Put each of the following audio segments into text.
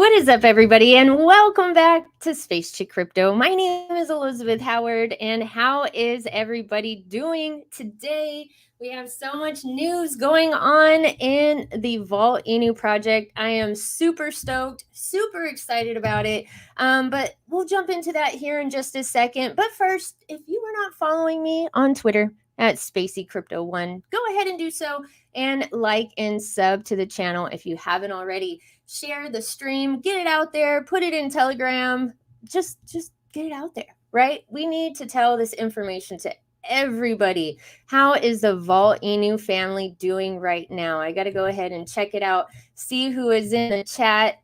What is up, everybody, and welcome back to Space Chick Crypto. My name is Elizabeth Howard, and how is everybody doing today? We have so much news going on in the VOLT-INU project. I am super stoked, super excited about it, but we'll jump into that here in just a second. But first, if you are not following me on Twitter at SpaceyCrypto1, go ahead and do so, and like and sub to the channel if you haven't already. Share the stream, get it out there, put it in Telegram, just get it out there, right? We need to tell this information to everybody. How is the VOLT-INU family doing right now? I got to go ahead and check it out, see who is in the chat.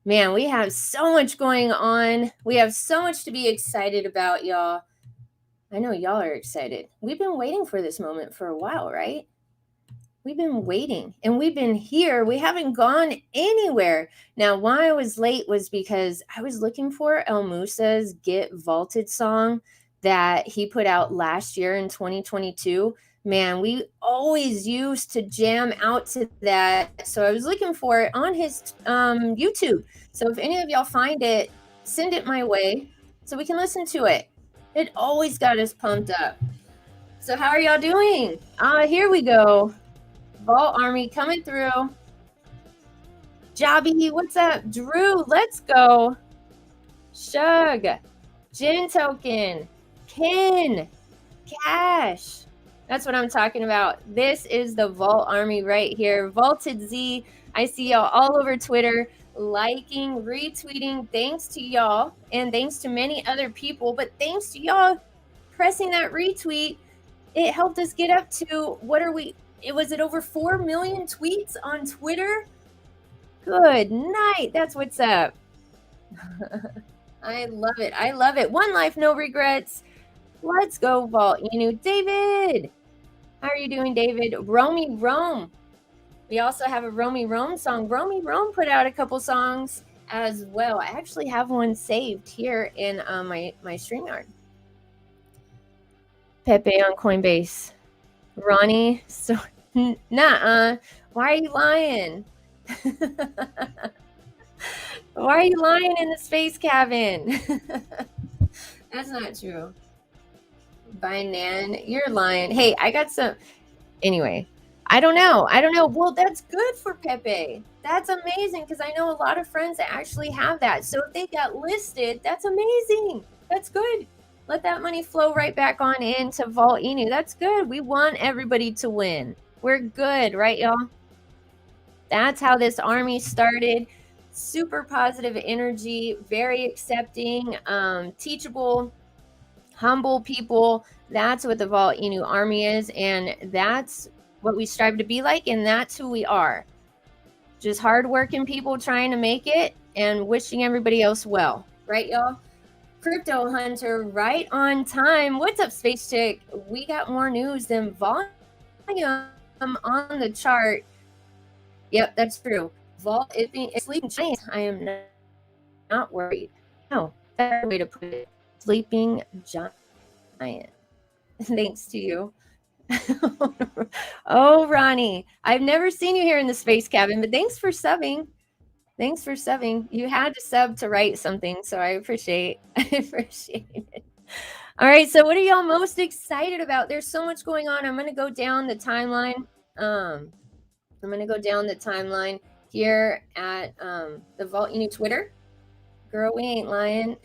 Man, we have so much going on. We have so much to be excited about, y'all. I know y'all are excited. We've been waiting for this moment for a while, right? We've been waiting and we've been here. We haven't gone anywhere. Now, why I was late was because I was looking for El Musa's Get Vaulted song that he put out last year in 2022. Man, we always used to jam out to that. So I was looking for it on his YouTube. So if any of y'all find it, send it my way so we can listen to it. It always got us pumped up. So how are y'all doing? Here we go. Vault Army coming through. Jobby, what's up? Drew, let's go. Shug, Jin Token, Ken, Cash. That's what I'm talking about. This is the Vault Army right here. Vaulted Z. I see y'all all over Twitter liking, retweeting. Thanks to y'all and thanks to many other people. But thanks to y'all pressing that retweet, it helped us get up to, what are we? Was it over 4 million tweets on Twitter? Good night. That's what's up. I love it. I love it. One life, no regrets. Let's go, VOLT-INU. David, how are you doing, David? Romy Rome. We also have a Romy Rome song. Romy Rome put out a couple songs as well. I actually have one saved here in my StreamYard. Pepe on Coinbase. Ronnie, so nuh-uh. Why are you lying? Why are you lying in the space cabin? That's not true. Binan, you're lying. Hey, I got some. Anyway, I don't know. Well, that's good for Pepe. That's amazing because I know a lot of friends that actually have that. So if they got listed, that's amazing. That's good. Let that money flow right back on into VOLT-INU. That's good. We want everybody to win. We're good, right, y'all? That's how this army started. Super positive energy, very accepting, teachable, humble people. That's what the VOLT-INU army is, and that's what we strive to be like, and that's who we are. Just hardworking people trying to make it and wishing everybody else well. Right, y'all? Crypto Hunter, right on time. What's up, Space Chick? We got more news than volume on the chart. Yep, that's true. Vault is sleeping giant. I am not worried. No, better way to put it. Sleeping giant. Thanks to you. Oh, Ronnie, I've never seen you here in the space cabin, but thanks for subbing. Thanks for subbing. You had to sub to write something, so I appreciate it. All right, so what are y'all most excited about? There's so much going on. I'm going to go down the timeline. Here at the VOLT-INU Twitter. Girl, we ain't lying.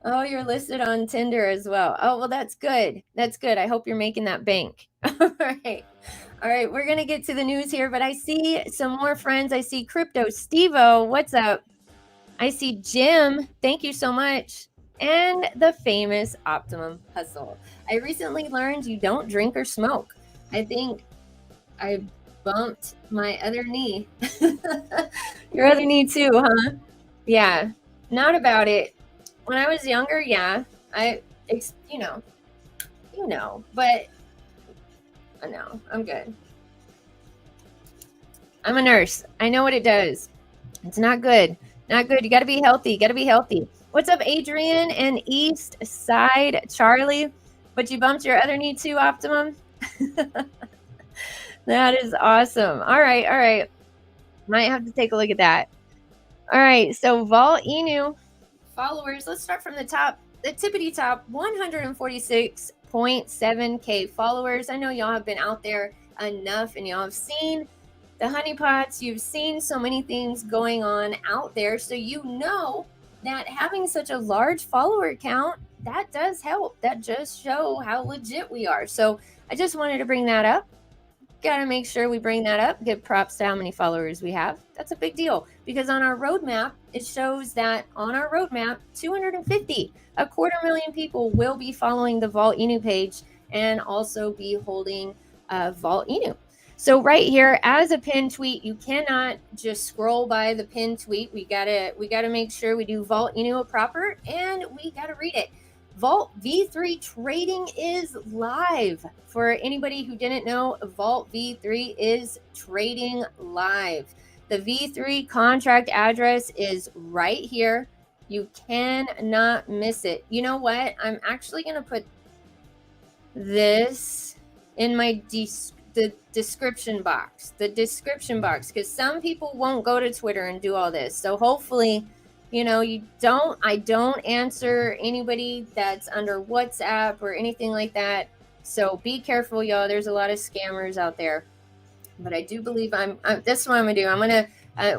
Oh, you're listed on Tinder as well. Oh, well, that's good. That's good. I hope you're making that bank. All right. All right, we're going to get to the news here, but I see some more friends. I see Crypto Stevo. What's up? I see Jim. Thank you so much. And the famous Optimum Hustle. I recently learned you don't drink or smoke. I think I bumped my other knee. Your other knee too, huh? Yeah, not about it. When I was younger, yeah, you know, but no, I'm good. I'm a nurse. I know what it does. It's not good. Not good. You got to be healthy. What's up, Adrian and East Side Charlie? But you bumped your other knee too, Optimum? That is awesome. All right. Might have to take a look at that. All right, so VOLT-INU followers. Let's start from the top. The tippity top, 146.7K followers. I know y'all have been out there enough and y'all have seen the honeypots. You've seen so many things going on out there. So you know that having such a large follower count, that does help. That just show how legit we are. So I just wanted to bring that up. Got to make sure we bring that up, give props to how many followers we have. That's a big deal because on our roadmap, it shows that on our roadmap, 250, 250,000 people will be following the VOLT-INU page and also be holding VOLT-INU. So right here, as a pinned tweet, you cannot just scroll by the pinned tweet. We gotta make sure we do VOLT-INU proper, and we gotta read it. Vault V3 trading is live. For anybody who didn't know, Vault V3 is trading live. The V3 contract address is right here. You cannot miss it. You know what? I'm actually going to put this in my the description box. The description box, because some people won't go to Twitter and do all this. So hopefully, you know, I don't answer anybody that's under WhatsApp or anything like that. So be careful, y'all. There's a lot of scammers out there. But I do believe that's what I'm gonna do.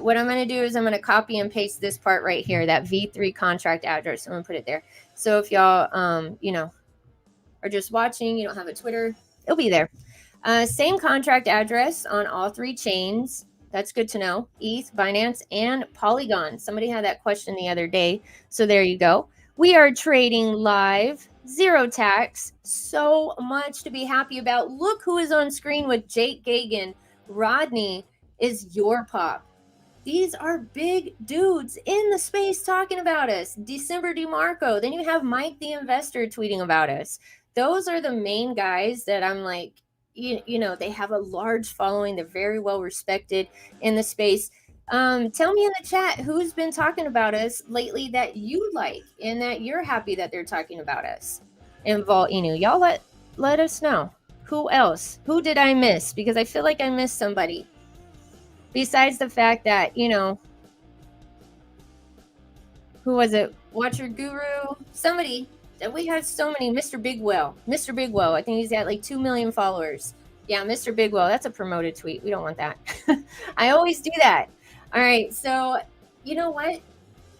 What I'm gonna do is I'm gonna copy and paste this part right here, that V3 contract address. I'm gonna put it there. So if y'all, you know, are just watching, you don't have a Twitter, it'll be there. Same contract address on all three chains. That's good to know. ETH, Binance, and Polygon. Somebody had that question the other day. So there you go. We are trading live, zero tax. So much to be happy about. Look who is on screen with Jake Gagan. Rodney is your pop. These are big dudes in the space talking about us. December DeMarco. Then you have Mike the Investor tweeting about us. Those are the main guys that I'm like, you know, they have a large following. They're very well respected in the space. Tell me in the chat who's been talking about us lately that you like and that you're happy that they're talking about us in VOLT-INU. Y'all let us know. Who else? Who did I miss? Because I feel like I missed somebody. Besides the fact that, you know, who was it? Watcher Guru? Somebody. We had so many. Mr. Bigwell. Mr. Bigwell. I think he's got like 2 million followers. Yeah, Mr. Bigwell. That's a promoted tweet. We don't want that. I always do that. All right. So, you know what?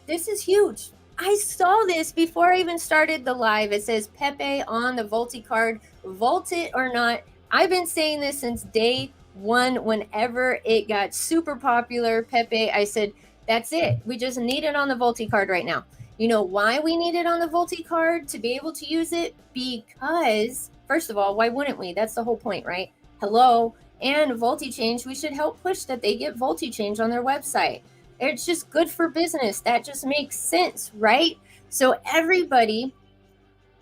This is huge. I saw this before I even started the live. It says Pepe on the Volti card. Volt it or not. I've been saying this since day one. Whenever it got super popular, Pepe, I said, that's it. We just need it on the Volti card right now. You know why we need it on the Volti card? To be able to use it? Because, first of all, why wouldn't we? That's the whole point, right? Hello. And VoltiChange, we should help push that they get VoltiChange on their website. It's just good for business. That just makes sense, right? So everybody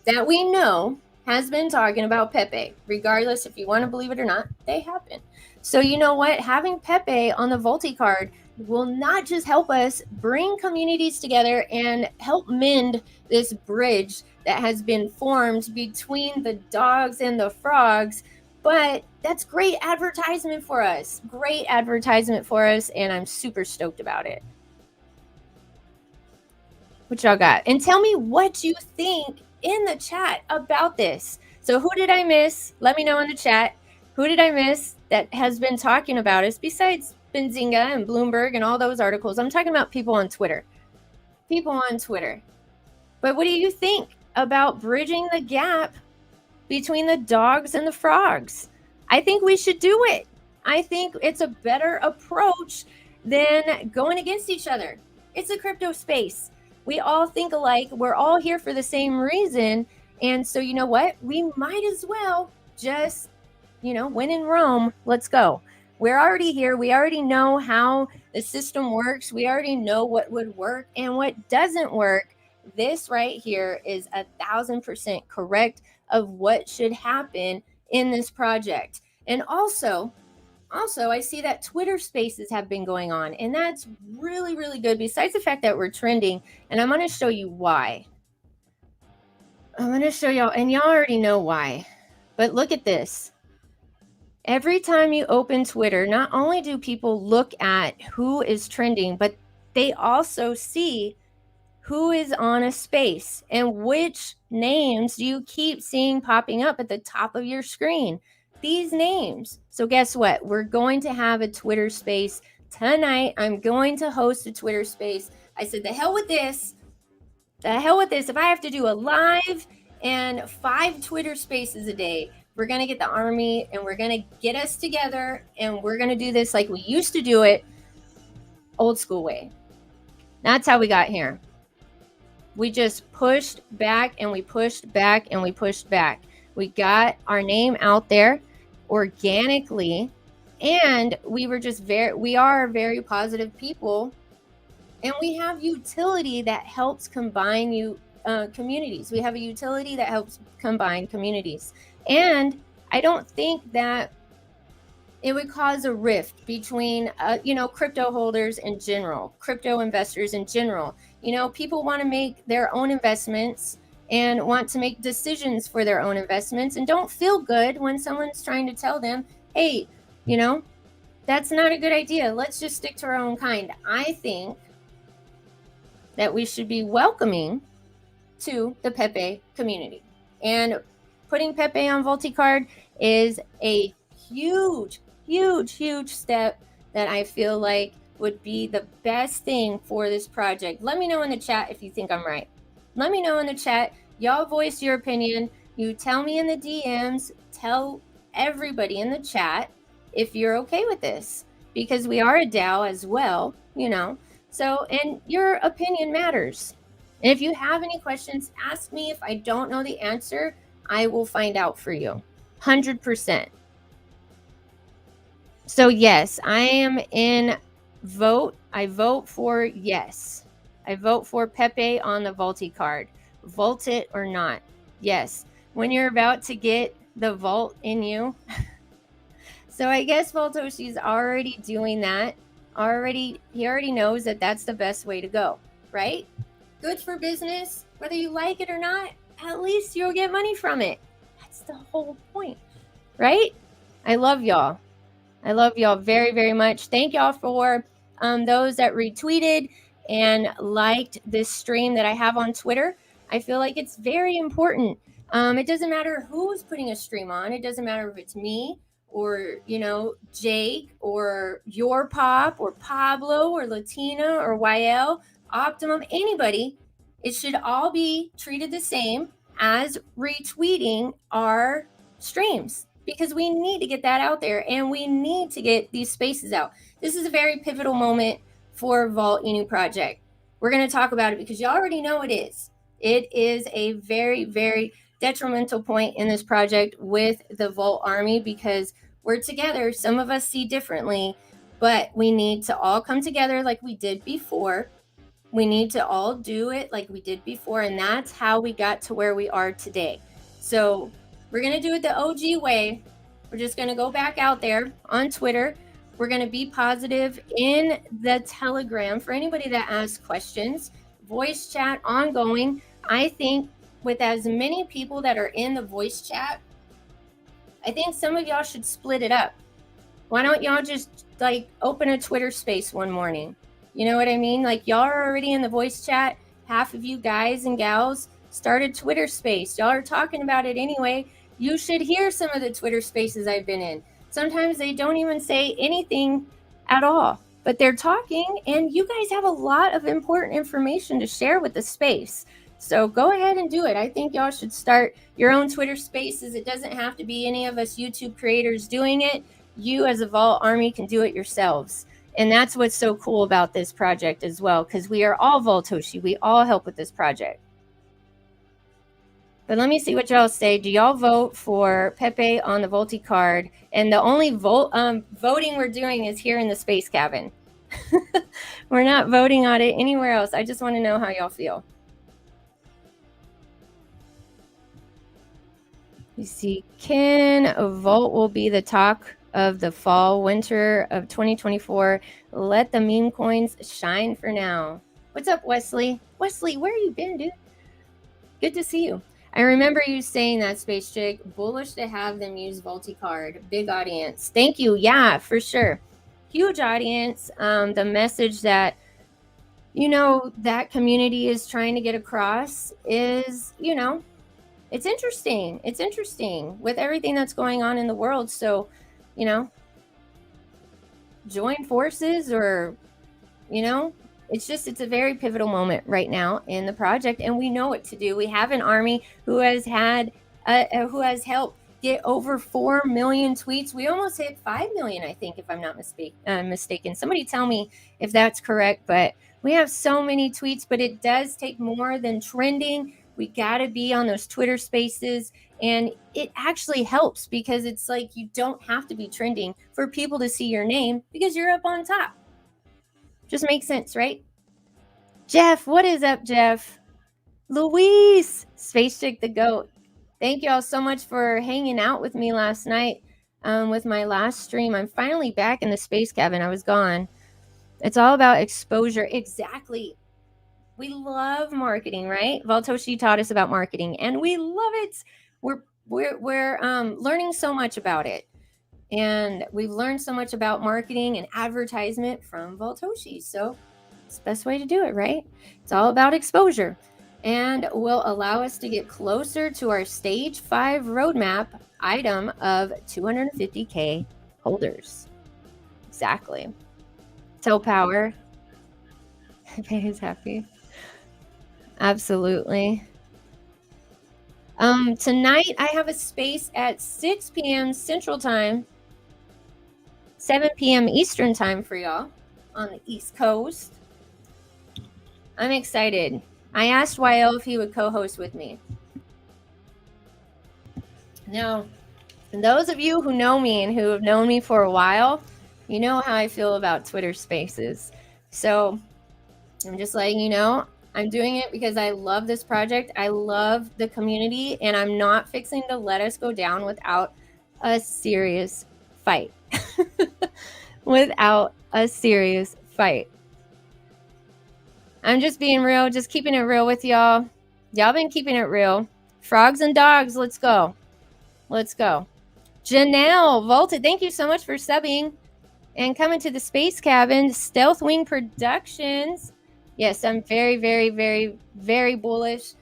that we know has been talking about Pepe, regardless if you want to believe it or not, they have been. So you know what? Having Pepe on the Volti card will not just help us bring communities together and help mend this bridge that has been formed between the dogs and the frogs, but that's great advertisement for us. Great advertisement for us, and I'm super stoked about it. What y'all got? And tell me what you think in the chat about this. So who did I miss? Let me know in the chat. Who did I miss that has been talking about us besides Benzinga and Bloomberg and all those articles? I'm talking about people on Twitter. People on Twitter. But what do you think about bridging the gap between the dogs and the frogs? I think we should do it. I think it's a better approach than going against each other. It's a crypto space. We all think alike. We're all here for the same reason. And so, you know what? We might as well just, you know, when in Rome, let's go. We're already here. We already know how the system works. We already know what would work and what doesn't work. This right here is 1,000% correct of what should happen in this project. And also, I see that Twitter spaces have been going on, and that's really, really good, besides the fact that we're trending. And I'm going to show you why. I'm going to show y'all, and y'all already know why. But look at this. Every time you open Twitter, not only do people look at who is trending, but they also see who is on a space and which names do you keep seeing popping up at the top of your screen. These names. So guess what? We're going to have a Twitter space tonight. I'm going to host a Twitter space. I said, the hell with this. The hell with this. If I have to do a live and 5 Twitter spaces a day, we're going to get the army and we're going to get us together and we're going to do this like we used to do it, old school way. That's how we got here. We just pushed back and we pushed back and we pushed back. We got our name out there organically, and we are very positive people, and we have utility that helps combine communities. We have a utility that helps combine communities. And I don't think that it would cause a rift between, crypto holders in general, crypto investors in general. People want to make their own investments and want to make decisions for their own investments and don't feel good when someone's trying to tell them, hey, that's not a good idea. Let's just stick to our own kind. I think that we should be welcoming to the Pepe community. And putting Pepe on VOLT-card is a huge step that I feel like would be the best thing for this project. Let me know in the chat if you think I'm right. Let me know in the chat. Y'all voice your opinion. You tell me in the DMs. Tell everybody in the chat if you're okay with this, because we are a DAO as well, So, and your opinion matters. And if you have any questions, ask me. If I don't know the answer, I will find out for you. 100%. So yes, I am in vote. I vote for yes. I vote for Pepe on the VOLT-card. Volt it or not. Yes. When you're about to get the VOLT-INU. So I guess Voltoshi's already doing that. He already knows that that's the best way to go, right? Good for business. Whether you like it or not, at least you'll get money from it. That's the whole point, right? I love y'all. I love y'all very, very much. Thank y'all for those that retweeted and liked this stream that I have on Twitter. I feel like it's very important. It doesn't matter who's putting a stream on. It doesn't matter if it's me or, Jake or Your Pop or Pablo or Latina or YL, Optimum, anybody. It should all be treated the same as retweeting our streams, because we need to get that out there and we need to get these spaces out. This is a very pivotal moment for VOLT-INU project. We're going to talk about it because you already know it is. It is a very, very detrimental point in this project with the Volt Army, because we're together. Some of us see differently, but we need to all come together like we did before. We need to all do it like we did before, and that's how we got to where we are today. So we're going to do it the OG way. We're just going to go back out there on Twitter. We're going to be positive in the Telegram for anybody that asks questions. Voice chat ongoing. I think with as many people that are in the voice chat, I think some of y'all should split it up. Why don't y'all just open a Twitter space one morning? You know what I mean? Y'all are already in the voice chat. Half of you guys and gals started Twitter space. Y'all are talking about it anyway. You should hear some of the Twitter spaces I've been in. Sometimes they don't even say anything at all, but they're talking, and you guys have a lot of important information to share with the space. So go ahead and do it. I think y'all should start your own Twitter spaces. It doesn't have to be any of us YouTube creators doing it. You as a Vault Army can do it yourselves. And that's what's so cool about this project as well, because we are all Voltoshi. We all help with this project. But let me see what y'all say. Do y'all vote for Pepe on the Volti card? And the only voting we're doing is here in the space cabin. We're not voting on it anywhere else. I just want to know how y'all feel. You see, Ken, Volt will be the talk of the fall, winter of 2024. Let the meme coins shine for now. What's up, Wesley? Wesley, where you been, dude? Good to see you. I remember you saying that, Space Chick. Bullish to have them use Volti card. Big audience. Thank you. Yeah, for sure. Huge audience. The message that, that community is trying to get across is, it's interesting. It's interesting with everything that's going on in the world. So, join forces or, it's a very pivotal moment right now in the project, and we know what to do. We have an army who has who has helped get over 4 million tweets. We almost hit 5 million, I think, if I'm not mistaken. Somebody tell me if that's correct, but we have so many tweets, but it does take more than trending. We got to be on those Twitter spaces, and it actually helps because it's like you don't have to be trending for people to see your name because you're up on top. Just makes sense, right? Jeff, what is up, Jeff? Luis, Space Chick the GOAT. Thank you all so much for hanging out with me last night with my last stream. I'm finally back in the space cabin. I was gone. It's all about exposure. Exactly. We love marketing, right? Valtoshi taught us about marketing, and we love it. We're learning so much about it. And we've learned so much about marketing and advertisement from Valtoshi. So it's the best way to do it, right? It's all about exposure and will allow us to get closer to our stage 5 roadmap item of 250K holders. Exactly. So power. Pay is happy. Absolutely. Tonight I have a space at 6 p.m. Central Time, 7 p.m. Eastern Time for y'all on the East Coast. I'm excited. I asked YL if he would co-host with me. Now, those of you who know me and who have known me for a while, you know how I feel about Twitter Spaces. So I'm just letting you know, I'm doing it because I love this project. I love the community, and I'm not fixing to let us go down without a serious fight. Without a serious fight. I'm just being real, just keeping it real with y'all. Y'all been keeping it real. Frogs and dogs, let's go. Let's go. Janelle, Volted, thank you so much for subbing and coming to the space cabin. Stealth Wing Productions. Yes, I'm very, very, very, very bullish.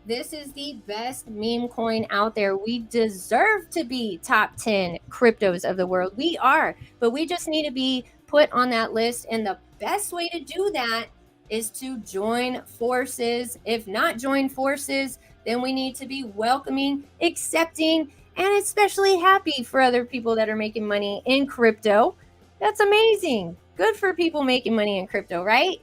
This is the best meme coin out there. We deserve to be top 10 cryptos of the world. We are, but we just need to be put on that list. And the best way to do that is to join forces. If not join forces, then we need to be welcoming, accepting, and especially happy for other people that are making money in crypto. That's amazing. Good for people making money in crypto, right?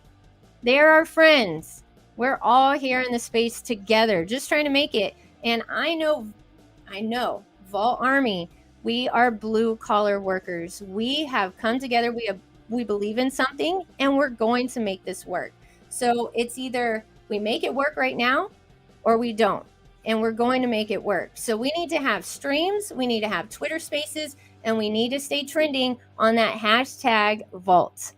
They're our friends. We're all here in the space together, just trying to make it. And I know, Vault Army, we are blue collar workers. We have come together. We believe in something, and we're going to make this work. So it's either we make it work right now or we don't, and we're going to make it work. So we need to have streams, we need to have Twitter spaces, and we need to stay trending on that hashtag Vault.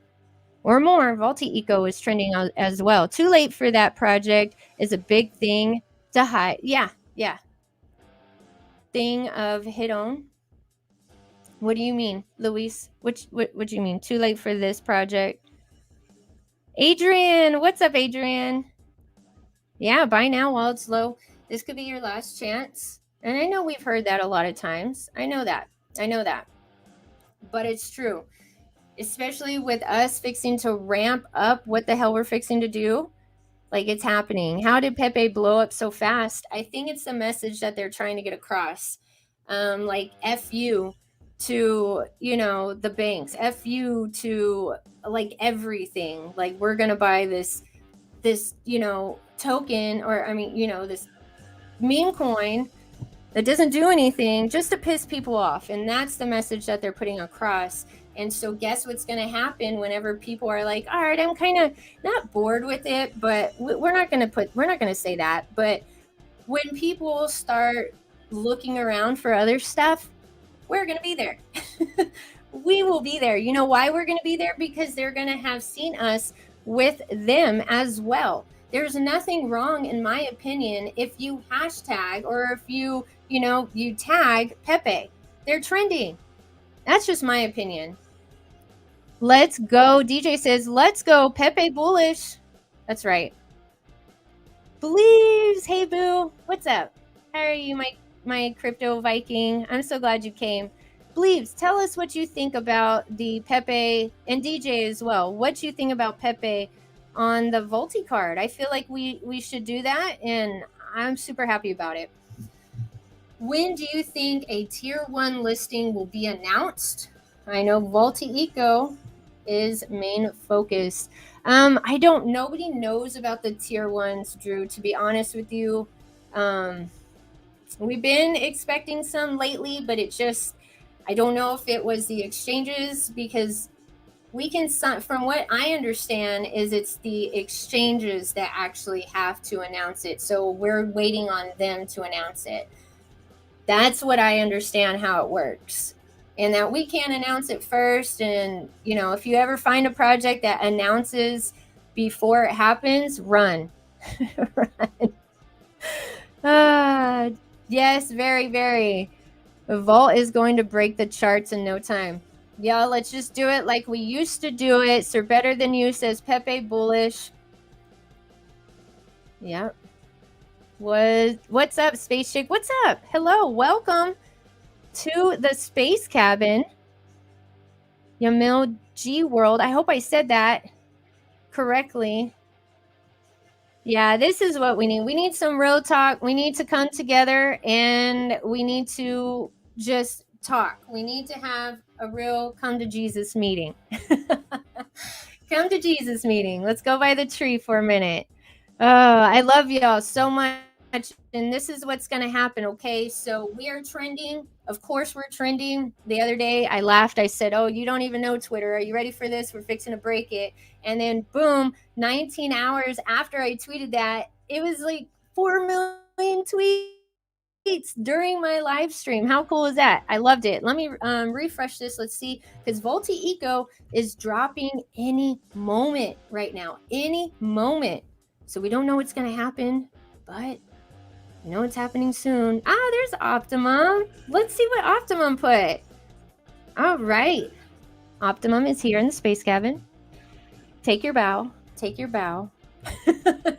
Or more. VOLT-INU is trending as well. Too late for that project is a big thing to hide. Yeah. Thing of hit on. What do you mean, Luis? What do you mean? Too late for this project? Adrian, what's up, Adrian? Yeah, buy now while it's low. This could be your last chance. And I know we've heard that a lot of times. I know that. But it's true. Especially with us fixing to ramp up what the hell we're fixing to do. Like, it's happening. How did Pepe blow up so fast? I think it's the message that they're trying to get across. Like, F you to, the banks. F you to, like, everything. Like, we're going to buy this, token, or, this meme coin that doesn't do anything just to piss people off. And that's the message that they're putting across. And so guess what's going to happen whenever people are like, all right, I'm kind of not bored with it, but we're not going to say that. But when people start looking around for other stuff, we're going to be there. We will be there. You know why we're going to be there? Because they're going to have seen us with them as well. There's nothing wrong, in my opinion, if you hashtag or if you tag Pepe. They're trending. That's just my opinion. Let's go. DJ says, let's go. Pepe bullish. That's right. Believes. Hey, boo. What's up? How are you, my crypto Viking? I'm so glad you came. Believes, tell us what you think about the Pepe, and DJ as well. What you think about Pepe on the VOLT-INU card? I feel like we should do that, and I'm super happy about it. When do you think a tier 1 listing will be announced? I know VOLT-INU is main focus. I don't. Nobody knows about the tier 1s, Drew. To be honest with you, we've been expecting some lately, but it just, I don't know if it was the exchanges, because we can, from what I understand, is it's the exchanges that actually have to announce it. So we're waiting on them to announce it. That's what I understand how it works. And that we can't announce it first. And, if you ever find a project that announces before it happens, run. Run. Yes, very, very. Vault is going to break the charts in no time. Yeah, let's just do it like we used to do it. Sir Better Than You says Pepe bullish. Yep. What's up, Space Chick? What's up? Hello, welcome to the Space Cabin. Yamil G World. I hope I said that correctly. Yeah, this is what we need. We need some real talk. We need to come together and we need to just talk. We need to have a real come to Jesus meeting. Come to Jesus meeting. Let's go by the tree for a minute. I love y'all so much. And this is what's going to happen. Okay. So we are trending. Of course, we're trending. The other day I laughed. I said, oh, you don't even know Twitter. Are you ready for this? We're fixing to break it. And then boom, 19 hours after I tweeted that, it was like 4 million tweets during my live stream. How cool is that? I loved it. Let me refresh this. Let's see, because VOLT-INU is dropping any moment right now. Any moment. So we don't know what's going to happen, but you know it's happening soon. There's Optimum. Let's see what Optimum put. All right. Optimum is here in the Space Cabin. Take your bow. Take your bow. All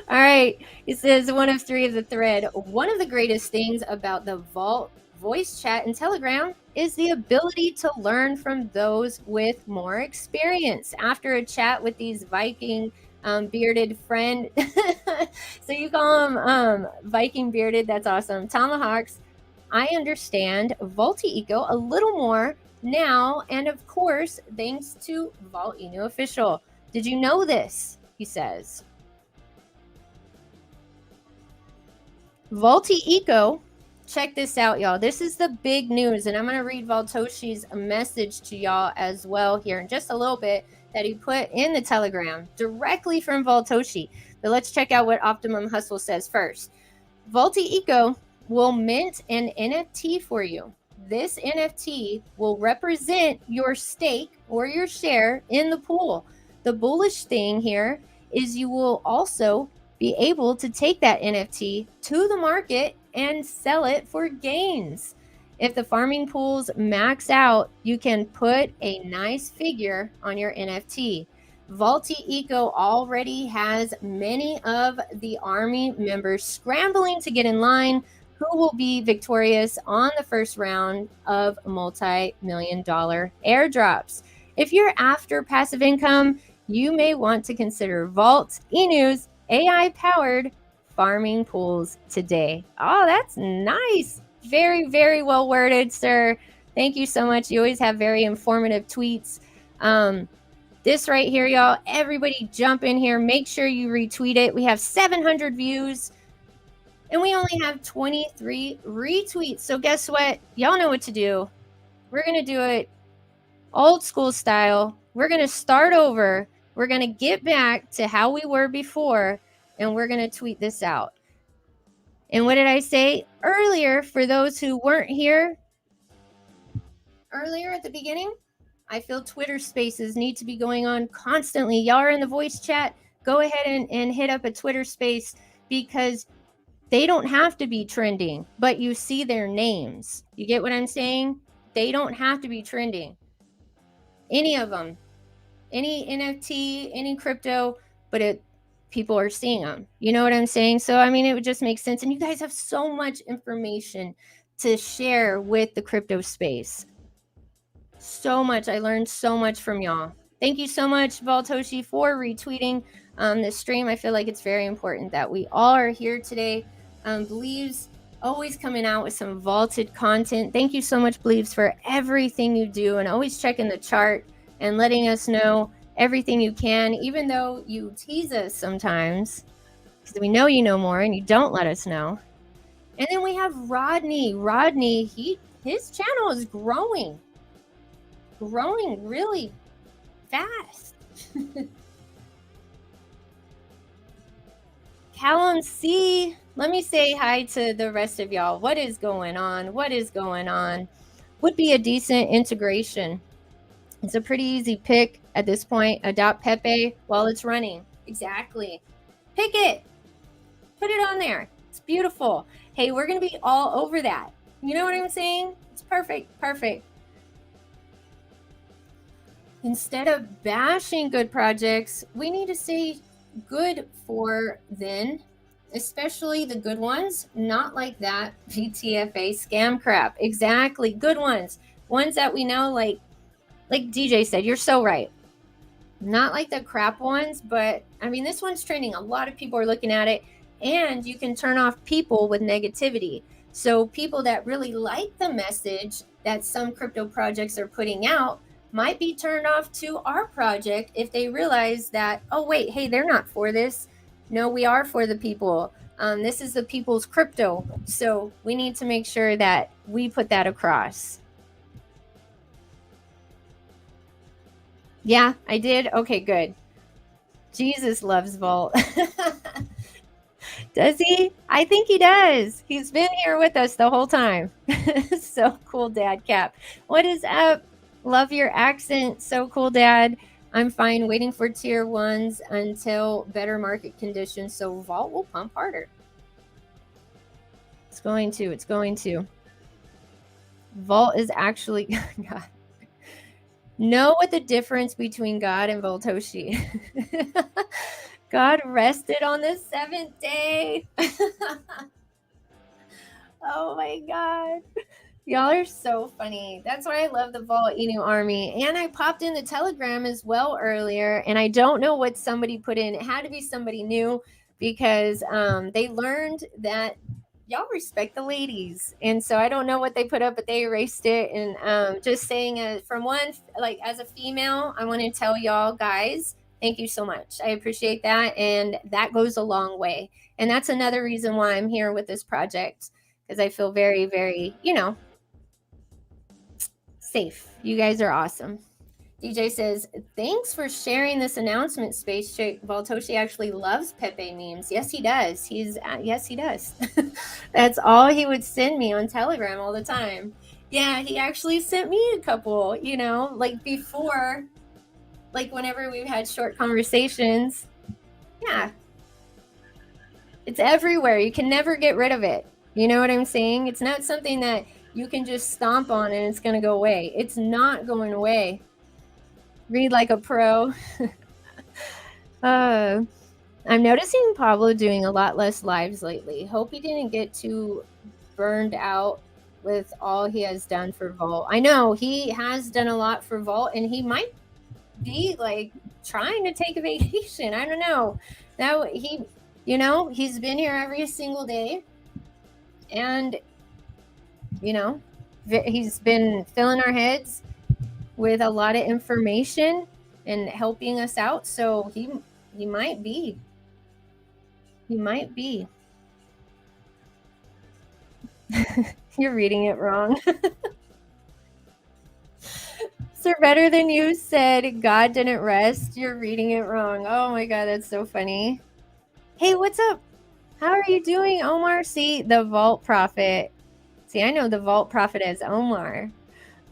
right. It says one of 3 of the thread. One of the greatest things about the Vault voice chat and Telegram is the ability to learn from those with more experience. After a chat with these Viking bearded friend. So you call him Viking bearded. That's awesome. Tomahawks. I understand VOLT-INU a little more now. And of course, thanks to VOLT-INU official. Did you know this? He says. VOLT-INU. Check this out, y'all. This is the big news. And I'm going to read Valtoshi's message to y'all as well here in just a little bit, that he put in the Telegram directly from Valtoshi. But let's check out what Optimum Hustle says first. VOLT-INU will mint an NFT for you. This NFT will represent your stake or your share in the pool. The bullish thing here is you will also be able to take that NFT to the market and sell it for gains. If the farming pools max out, you can put a nice figure on your NFT. VOLT-INU already has many of the army members scrambling to get in line, who will be victorious on the first round of multi-million-dollar airdrops. If you're after passive income, you may want to consider VOLT-INU's AI-powered farming pools today. Oh, that's nice. Very, very well worded, sir. Thank you so much. You always have very informative tweets. This right here, y'all, everybody jump in here. Make sure you retweet it. We have 700 views and we only have 23 retweets. So guess what? Y'all know what to do. We're going to do it old school style. We're going to start over. We're going to get back to how we were before, and we're going to tweet this out. And what did I say earlier for those who weren't here earlier at the beginning? I feel Twitter spaces need to be going on constantly. Y'all are in the voice chat. go ahead and hit up a Twitter space, because they don't have to be trending, but you see their names. You get what I'm saying? They don't have to be trending. Any of them, any NFT, any crypto, but people are seeing them. You know what I'm saying? So, I mean, it would just make sense. And you guys have so much information to share with the crypto space. So much. I learned so much from y'all. Thank you so much, VOLT-INU, for retweeting this stream. I feel like it's very important that we all are here today. Believes always coming out with some vaulted content. Thank you so much, Believes, for everything you do, and always checking the chart and letting us know everything you can, even though you tease us sometimes, because we know you know more and you don't let us know. And then we have Rodney. Rodney, his channel is growing really fast. Callum C, let me say hi to the rest of y'all. What is going on? What is going on? Would be a decent integration. It's a pretty easy pick at this point. Adopt Pepe while it's running. Exactly. Pick it. Put it on there. It's beautiful. Hey, we're going to be all over that. You know what I'm saying? It's perfect. Perfect. Instead of bashing good projects, we need to say good for them, especially the good ones, not like that VTFA scam crap. Exactly. Good ones. Ones that we know, like DJ said, you're so right. Not like the crap ones, but I mean, this one's trending. A lot of people are looking at it, and you can turn off people with negativity. So people that really like the message that some crypto projects are putting out might be turned off to our project if they realize that, oh, wait, hey, they're not for this. No, we are for the people. This is the people's crypto. So we need to make sure that we put that across. Yeah, I did. Okay, good. Jesus loves Vault. Does he? I think he does. He's been here with us the whole time. So cool, Dad Cap. What is up? Love your accent. So cool, Dad. I'm fine, waiting for tier ones until better market conditions, so Vault will pump harder. It's going to. Vault is actually God. Know what the difference between God and VOLT-INU. God rested on the 7th day. Oh my God. Y'all are so funny. That's why I love the VOLT-INU army. And I popped in the Telegram as well earlier, and I don't know what somebody put in. It had to be somebody new, because they learned that y'all respect the ladies. And so I don't know what they put up, but they erased it. And just saying, from one, like as a female, I want to tell y'all guys, thank you so much. I appreciate that. And that goes a long way. And that's another reason why I'm here with this project, because I feel very, very, safe. You guys are awesome. DJ says, thanks for sharing this announcement, Space Chick. VOLT-INU actually loves Pepe memes. Yes, he does. Yes, he does. That's all he would send me on Telegram all the time. Yeah, he actually sent me a couple, like before, like whenever we've had short conversations. Yeah. It's everywhere. You can never get rid of it. You know what I'm saying? It's not something that you can just stomp on and it's going to go away. It's not going away. Read like a pro. I'm noticing Pablo doing a lot less lives lately. Hope he didn't get too burned out with all he has done for Vault. I know he has done a lot for Vault, and he might be like trying to take a vacation. I don't know. Now he's been here every single day, and he's been filling our heads with a lot of information and helping us out. So he might be. You're reading it wrong. Sir Better Than You said God didn't rest. You're reading it wrong. Oh my God, that's so funny. Hey, what's up? How are you doing, Omar? See, the Vault Prophet. See, I know the Vault Prophet as Omar.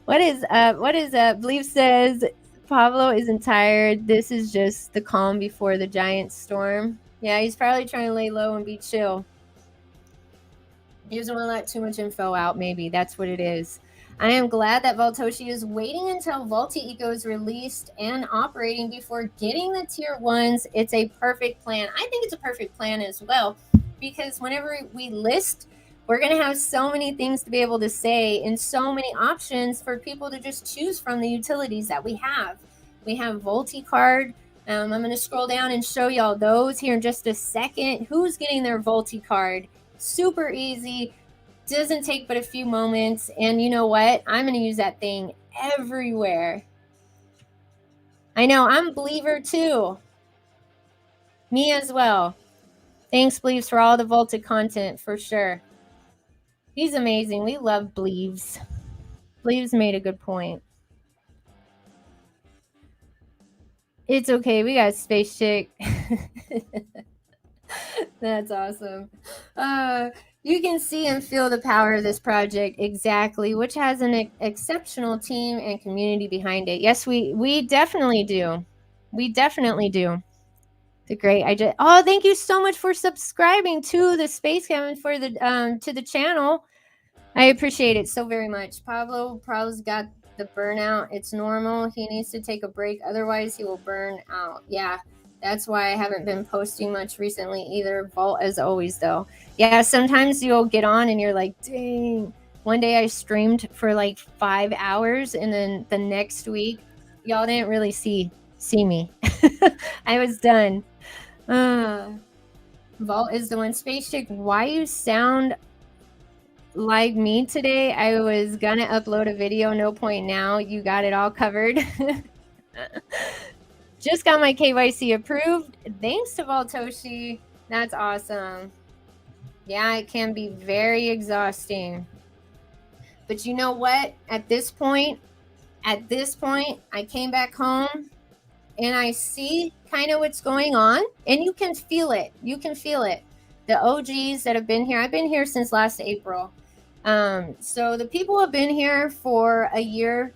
What is up? Believe says, Pablo isn't tired. This is just the calm before the giant storm. Yeah, he's probably trying to lay low and be chill. He doesn't want to let too much info out, maybe. That's what it is. I am glad that Voltoshi is waiting until VOLT-INU is released and operating before getting the tier 1s. It's a perfect plan. I think it's a perfect plan as well, because whenever we list, we're going to have so many things to be able to say and so many options for people to just choose from the utilities that we have. We have Volti card. I'm going to scroll down and show y'all those here in just a second. Who's getting their Volti card? Super easy, doesn't take but a few moments, and you know what, I'm gonna use that thing everywhere. I know, I'm Believer too. Me as well. Thanks, Believes, for all the vaulted content, for sure. He's amazing. We love Believes. Believes made a good point. It's okay, we got Space Chick. That's awesome. You can see and feel the power of this project, exactly, which has an exceptional team and community behind it. Yes, we definitely do. We definitely do. The great thank you so much for subscribing to the Space Cabin for the to the channel. I appreciate it so very much. Pablo's got the burnout. It's normal. He needs to take a break, otherwise he will burn out. Yeah. That's why I haven't been posting much recently either. Vault as always, though. Yeah, sometimes you'll get on and you're like, dang. One day I streamed for like 5 hours, and then the next week, y'all didn't really see me. I was done. Vault is the one. Space Chick, why you sound like me today? I was gonna upload a video. No point now. You got it all covered. Just got my KYC approved. Thanks to Voltoshi. That's awesome. Yeah, it can be very exhausting. But you know what? At this point, I came back home and I see kind of what's going on, and you can feel it. You can feel it. The OGs that have been here, I've been here since last April. So the people have been here for a year,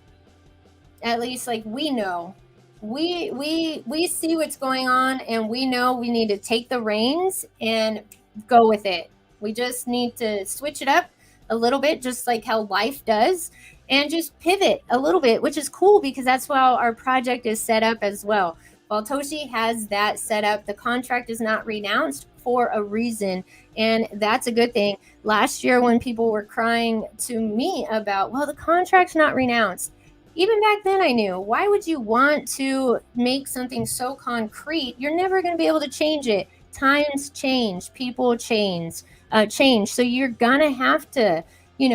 at least. Like, we know. We see what's going on, and we know we need to take the reins and go with it. We just need to switch it up a little bit, just like how life does, and just pivot a little bit, which is cool because that's how our project is set up as well. Voltoshi has that set up. The contract is not renounced for a reason, and that's a good thing. Last year, when people were crying to me about, well, the contract's not renounced, even back then I knew, why would you want to make something so concrete? You're never going to be able to change it. Times change, people change. So you're going to have to, be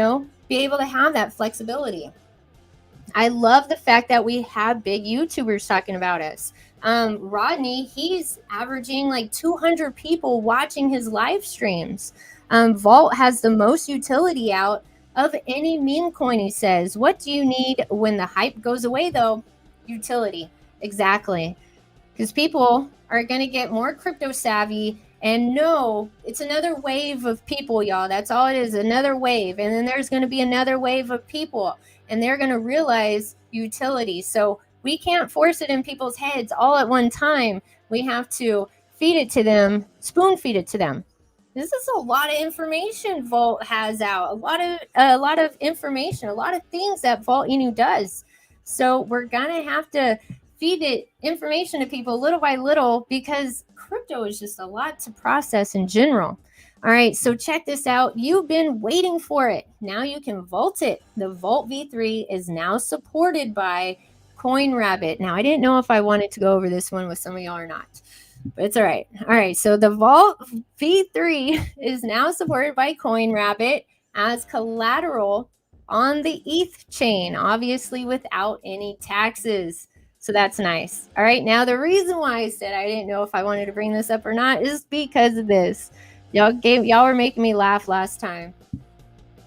able to have that flexibility. I love the fact that we have big YouTubers talking about us. Rodney, he's averaging like 200 people watching his live streams. Vault has the most utility out of any meme coin, he says. What do you need when the hype goes away, though? Utility. Exactly. Because people are going to get more crypto savvy and know it's another wave of people, y'all. That's all it is, another wave. And then there's going to be another wave of people, and they're going to realize utility. So we can't force it in people's heads all at one time. We have to feed it to them, spoon feed it to them. This is a lot of information Vault has out, a lot of information, a lot of things that VOLT-INU does. So we're gonna have to feed it information to people little by little, because crypto is just a lot to process in general. All right, so check this out. You've been waiting for it. Now you can vault it. The Vault V3 is now supported by CoinRabbit. Now, I didn't know if I wanted to go over this one with some of y'all or not, but it's all right. All right, so the Vault V3 is now supported by CoinRabbit as collateral on the ETH chain, obviously without any taxes. So that's nice. All right, now the reason why I said I didn't know if I wanted to bring this up or not is because of this. Y'all were making me laugh last time.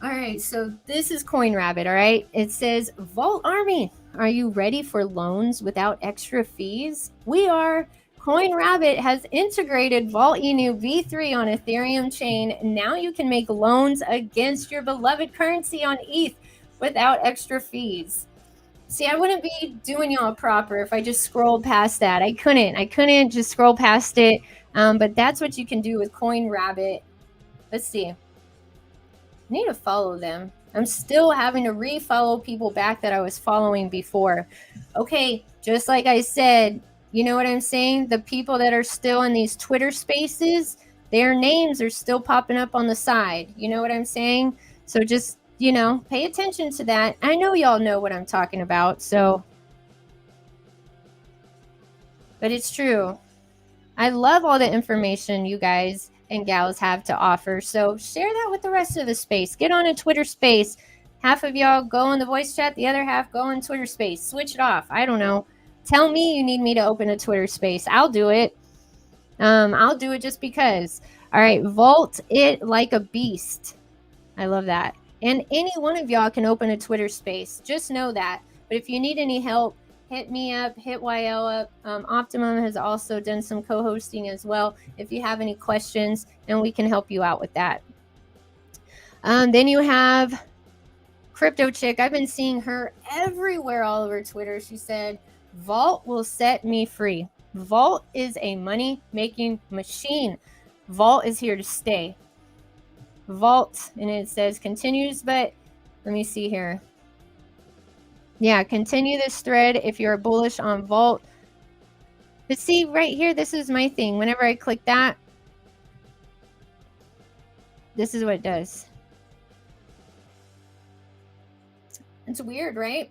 All right, so this is CoinRabbit, all right? It says, Vault Army, are you ready for loans without extra fees? We are. CoinRabbit has integrated VOLT-INU V3 on Ethereum chain. Now you can make loans against your beloved currency on ETH without extra fees. See, I wouldn't be doing y'all proper if I just scrolled past that. I couldn't just scroll past it. But that's what you can do with Coin Rabbit. Let's see. I need to follow them. I'm still having to refollow people back that I was following before. Okay, just like I said, you know what I'm saying? The people that are still in these Twitter spaces, their names are still popping up on the side. You know what I'm saying? So just, pay attention to that. I know y'all know what I'm talking about, so. But it's true. I love all the information you guys and gals have to offer. So share that with the rest of the space. Get on a Twitter space. Half of y'all go in the voice chat, the other half go in Twitter space. Switch it off. I don't know. Tell me you need me to open a Twitter space. I'll do it. I'll do it just because. All right, vault it like a beast. I love that. And any one of y'all can open a Twitter space. Just know that. But if you need any help, hit me up, hit YL up. Optimum has also done some co-hosting as well. If you have any questions, and we can help you out with that. Then you have Crypto Chick. I've been seeing her everywhere all over Twitter. She said, Vault will set me free. Vault is a money-making machine. Vault is here to stay. Vault, and it says continues, but let me see here. Yeah, continue this thread if you're bullish on Vault. But see, right here, this is my thing. Whenever I click that, this is what it does. It's weird, right?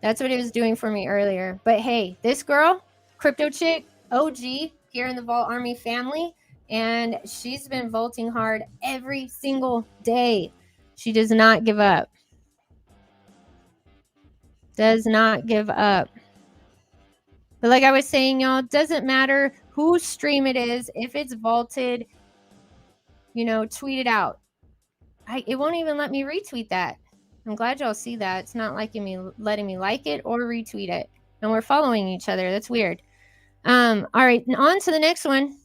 That's what it was doing for me earlier. But hey, this girl, Crypto Chick, OG, here in the Vault Army family, and she's been vaulting hard every single day. She does not give up. Does not give up. But like I was saying, y'all, doesn't matter whose stream it is. If it's vaulted, tweet it out. It won't even let me retweet that. I'm glad y'all see that. It's not letting me like it or retweet it. And we're following each other. That's weird. All right, on to the next one.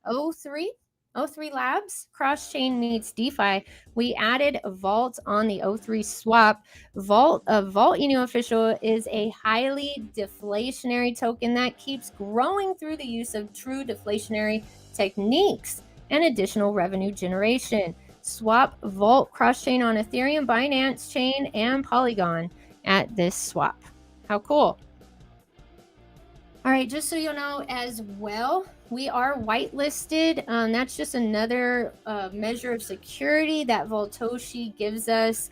O3 Labs, cross-chain meets DeFi. We added Vault on the O3 swap. VOLT-INU official is a highly deflationary token that keeps growing through the use of true deflationary techniques and additional revenue generation. Swap Vault cross-chain on Ethereum, Binance Chain, and Polygon at this swap. How cool. All right, just so you'll know as well, we are whitelisted. That's just another measure of security that Voltoshi gives us.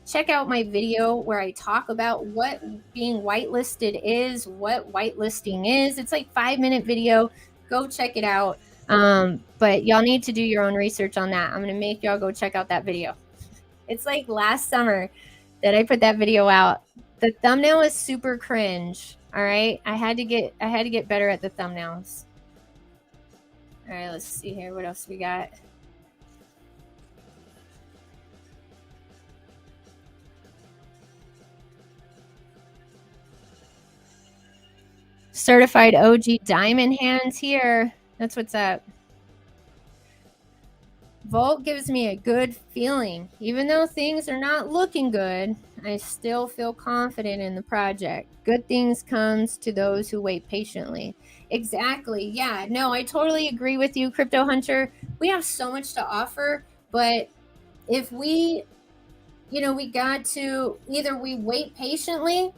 Check out my video where I talk about what being whitelisted is, what whitelisting is. It's like 5-minute video. Go check it out. But y'all need to do your own research on that. I'm going to make y'all go check out that video. It's like last summer that I put that video out. The thumbnail is super cringe. All right, I had to get better at the thumbnails. All right, let's see here. What else we got? Certified OG diamond hands here. That's what's up. Vault gives me a good feeling. Even though things are not looking good, I still feel confident in the project. Good things comes to those who wait patiently. Exactly. Yeah, no, I totally agree with you, Crypto Hunter. We have so much to offer, but if we got to either we wait patiently,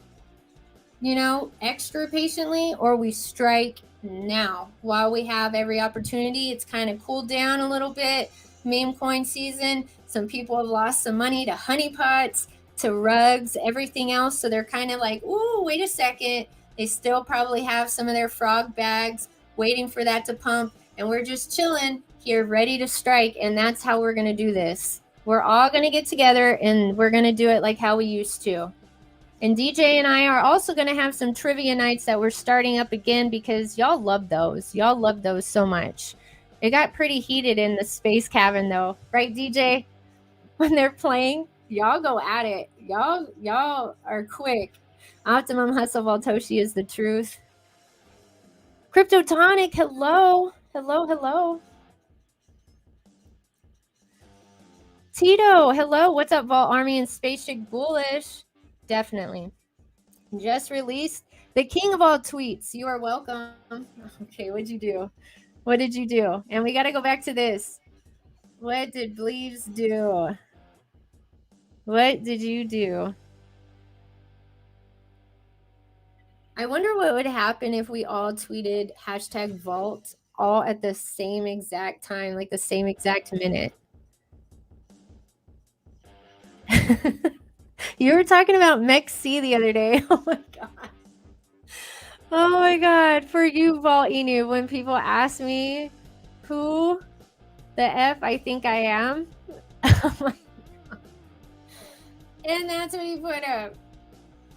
extra patiently, or we strike now while we have every opportunity. It's kind of cooled down a little bit. Meme coin season. Some people have lost some money to honeypots, to rugs, everything else. So they're kind of like, ooh, wait a second. They still probably have some of their frog bags waiting for that to pump. And we're just chilling here, ready to strike. And that's how we're going to do this. We're all going to get together and we're going to do it like how we used to. And DJ and I are also going to have some trivia nights that we're starting up again because y'all love those. Y'all love those so much. It got pretty heated in the space cabin though. Right, DJ? When they're playing, y'all go at it. Y'all are quick. Optimum Hustle Voltoshi is the truth. Cryptotonic, hello. Hello. Tito, hello. What's up, Vault Army and Space Chick Bullish? Definitely. Just released the king of all tweets. You are welcome. Okay, what'd you do? What did you do? And we got to go back to this. What did Bleeves do? What did you do? I wonder what would happen if we all tweeted hashtag Vault all at the same exact time, like the same exact minute. You were talking about Mech C the other day. Oh my god. Oh my god. For you, VOLT-INU, when people ask me who the F I think I am. Oh my god. And that's what he put up.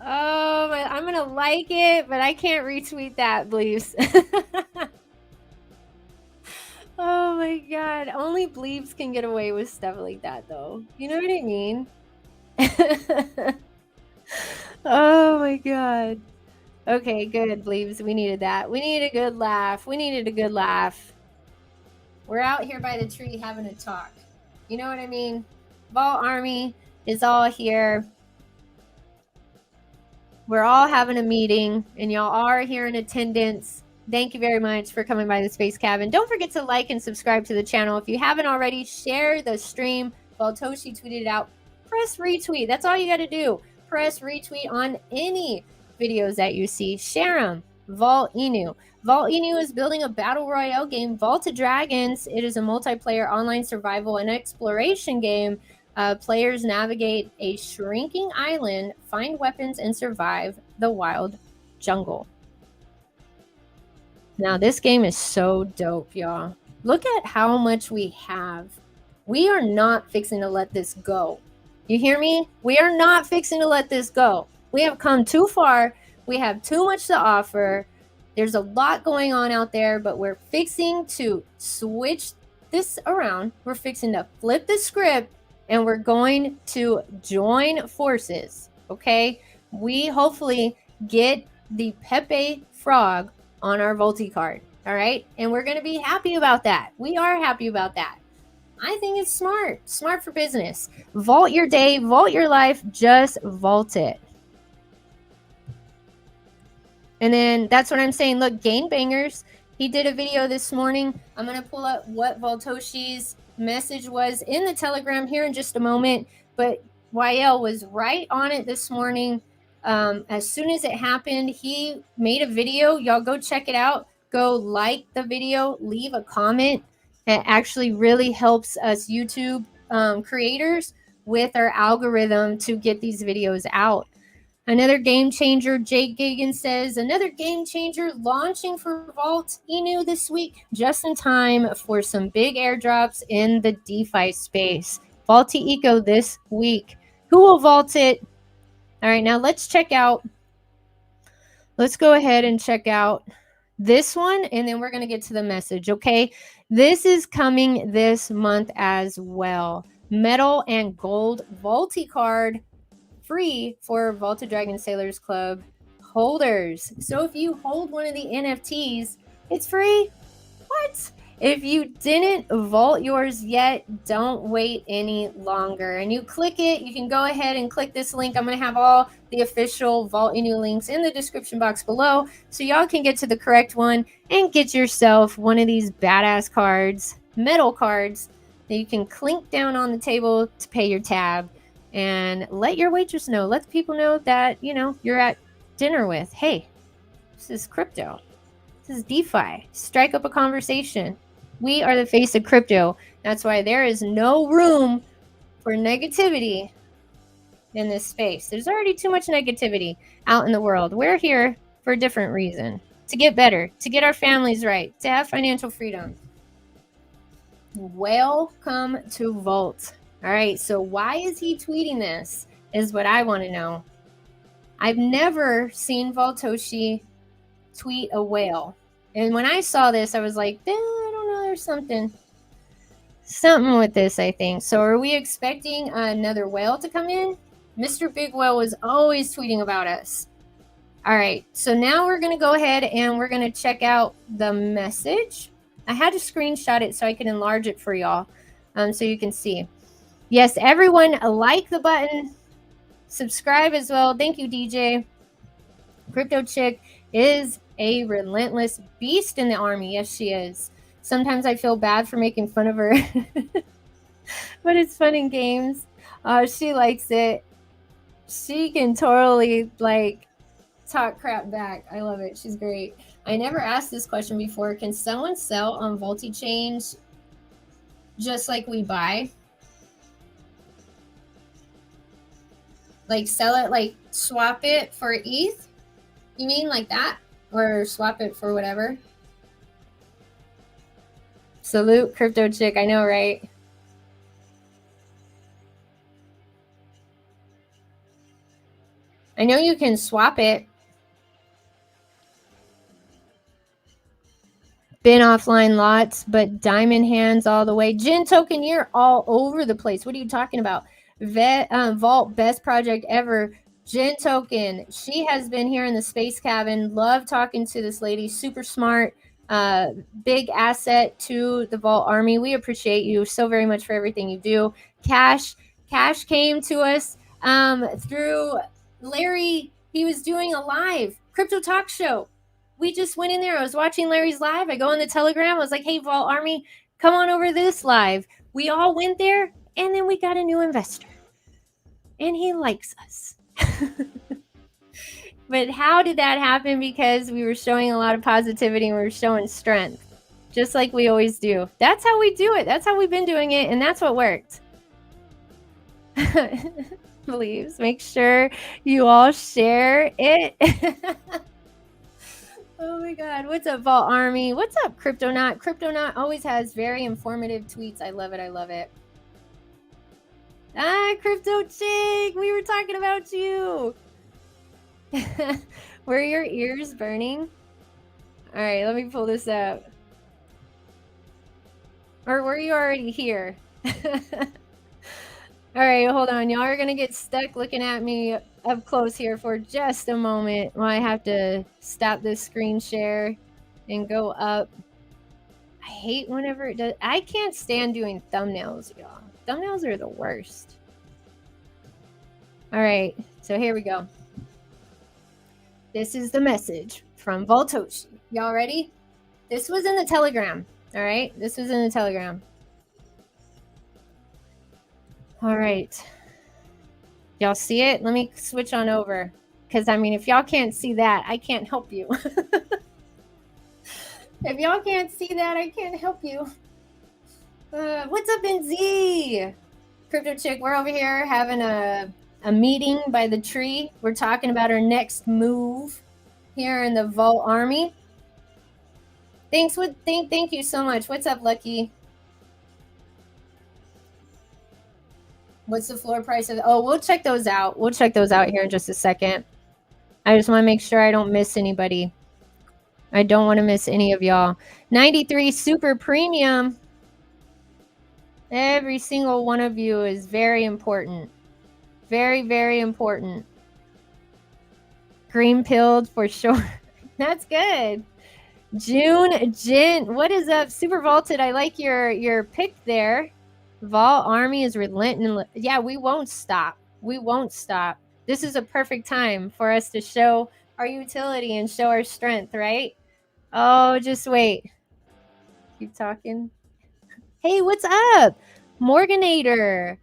Oh my, I'm gonna like it, but I can't retweet that, Bleeves. Oh my god. Only Bleeves can get away with stuff like that though. You know what I mean? Oh my god. Okay, good, Bleeves. We needed that. We needed a good laugh. We needed a good laugh. We're out here by the tree having a talk. You know what I mean? Vault Army is all here. We're all having a meeting, and y'all are here in attendance. Thank you very much for coming by the Space Cabin. Don't forget to like and subscribe to the channel. If you haven't already, share the stream. Baltoshi tweeted it out. Press retweet. That's all you got to do. Press retweet on any videos that you see. Share them. VOLT-INU. VOLT-INU is building a battle royale game, Vault of Dragons. It is a multiplayer online survival and exploration game. Players navigate a shrinking island, find weapons, and survive the wild jungle. Now, this game is so dope, y'all. Look at how much we have. We are not fixing to let this go. You hear me? We are not fixing to let this go. We have come too far. We have too much to offer. There's a lot going on out there, but we're fixing to switch this around. We're fixing to flip the script, and we're going to join forces, okay? We hopefully get the Pepe Frog on our Volti card, all right? And we're going to be happy about that. We are happy about that. I think it's smart for business. Vault your day, vault your life, just vault it. And then that's what I'm saying. Look, Gain Bangers, he did a video this morning. I'm going to pull up what Voltoshi's message was in the Telegram here in just a moment. But YL was right on it this morning. As soon as it happened, he made a video. Y'all go check it out. Go like the video, leave a comment. It actually really helps us YouTube creators with our algorithm to get these videos out. Another game changer, Jake Gagan says, another game changer launching for VOLT-INU this week, just in time for some big airdrops in the DeFi space. VOLT-INU this week. Who will vault it? All right, now let's check out. Let's go ahead and check out this one, and then we're going to get to the message, okay? This is coming this month as well. Metal and gold Volti card free for Vault of Dragon Sailors Club holders. So if you hold one of the NFTs, it's free. What? If you didn't vault yours yet, don't wait any longer. And you click it, you can go ahead and click this link. I'm going to have all the official VOLT-INU links in the description box below, so y'all can get to the correct one and get yourself one of these badass cards, metal cards, that you can clink down on the table to pay your tab. And let your waitress know, let the people know that, you know, you're at dinner with. Hey, this is crypto. This is DeFi. Strike up a conversation. We are the face of crypto. That's why there is no room for negativity in this space. There's already too much negativity out in the world. We're here for a different reason. To get better, to get our families right, to have financial freedom. Welcome to Vault. All right, so why is he tweeting this is what I want to know. I've never seen Voltoshi tweet a whale. And when I saw this, I was like, I don't know, there's something with this, I think. So are we expecting another whale to come in? Mr. Big Whale was always tweeting about us. All right, so now we're going to go ahead and we're going to check out the message. I had to screenshot it so I could enlarge it for y'all so you can see. Yes, everyone, like the button, subscribe as well. Thank you, DJ. Crypto Chick is a relentless beast in the army. Yes, she is. Sometimes I feel bad for making fun of her, but it's fun in games. She likes it. She can totally like talk crap back. I love it. She's great. I never asked this question before. Can someone sell on VOLT-INU just like we buy? Like sell it, like swap it for ETH? You mean like that? Or swap it for whatever? Salute, Crypto Chick. I know, right? I know you can swap it. Been offline lots, but diamond hands all the way. Jin Token, you're all over the place. What are you talking about? Vault, best project ever. Jin Token, she has been here in the space cabin. Love talking to this lady. Super smart. Big asset to the Vault Army. We appreciate you so very much for everything you do. Cash came to us through Larry. He was doing a live crypto talk show. We just went in there. I was watching Larry's live. I go in the Telegram. I was like, hey, Vault Army, come on over this live. We all went there, and then we got a new investor. And he likes us. But how did that happen? Because we were showing a lot of positivity and we were showing strength, just like we always do. That's how we do it. That's how we've been doing it, and that's what worked. Please make sure you all share it. Oh my God. What's up, Vault Army? What's up, Cryptonaut? Cryptonaut always has very informative tweets. I love it. I love it. Ah, Crypto Chick. We were talking about you. Were your ears burning? All right, let me pull this up. Or were you already here? All right, hold on. Y'all are going to get stuck looking at me up close here for just a moment while I have to stop this screen share and go up. I hate whenever it does. I can't stand doing thumbnails, y'all. Thumbnails are the worst. All right, so here we go. This is the message from Voltoshi. Y'all ready? This was in the Telegram. All right, this was in the Telegram. All right. Y'all see it? Let me switch on over. Because, I mean, if y'all can't see that, I can't help you. If y'all can't see that, I can't help you. What's up, NZ? Crypto Chick, we're over here having a meeting by the tree. We're talking about our next move here in the Vault Army. Thank you so much. What's up, Lucky? What's the floor price of? Oh, we'll check those out. We'll check those out here in just a second. I just want to make sure I don't miss anybody. I don't want to miss any of y'all. 93 super premium. Every single one of you is very important. Very, very important. Green pilled for sure. That's good. Jin, what is up? Super vaulted. I like your pick there. Vault Army is relentless. Yeah, we won't stop. We won't stop. This is a perfect time for us to show our utility and show our strength, right? Oh, just wait. Keep talking. Hey, what's up? Morganator.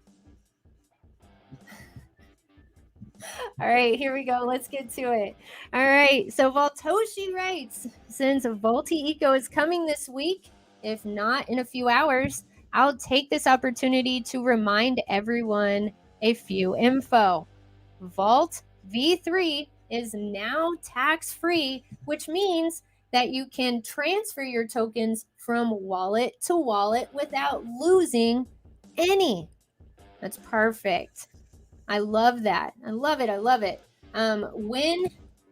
All right, here we go. Let's get to it. All right, so Voltoshi writes, since VOLT-INU is coming this week, if not in a few hours, I'll take this opportunity to remind everyone a few info. Vault V3 is now tax-free, which means that you can transfer your tokens from wallet to wallet without losing any. That's perfect. I love that. I love it. I love it. When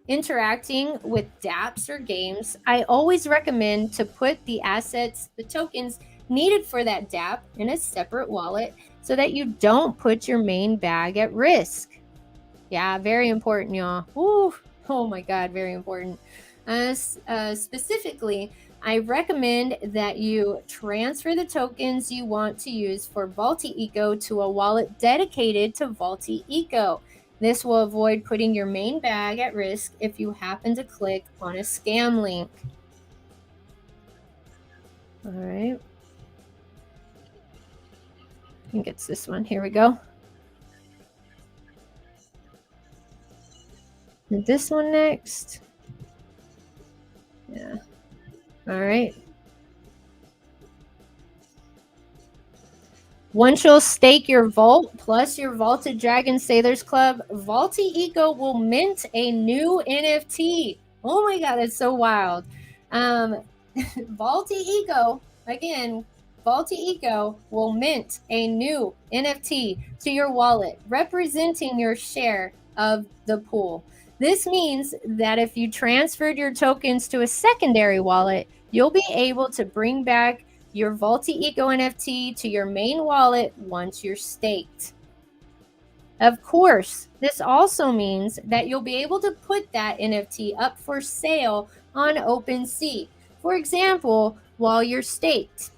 interacting with dApps or games, I always recommend to put the assets, the tokens needed for that dApp in a separate wallet so that you don't put your main bag at risk. Yeah, very important, y'all. Ooh, oh my God, very important. Specifically, I recommend that you transfer the tokens you want to use for VOLT-INU to a wallet dedicated to VOLT-INU. This will avoid putting your main bag at risk if you happen to click on a scam link. All right. I think it's this one. Here we go. And this one next. Yeah. All right. Once you'll stake your Vault plus your Vaulted Dragon Sailors Club, VOLT-INU will mint a new NFT. Oh my God, that's so wild. VOLT-INU, again, VOLT-INU will mint a new NFT to your wallet, representing your share of the pool. This means that if you transferred your tokens to a secondary wallet, you'll be able to bring back your VOLT-INU NFT to your main wallet once you're staked. Of course, this also means that you'll be able to put that NFT up for sale on OpenSea, for example, while you're staked.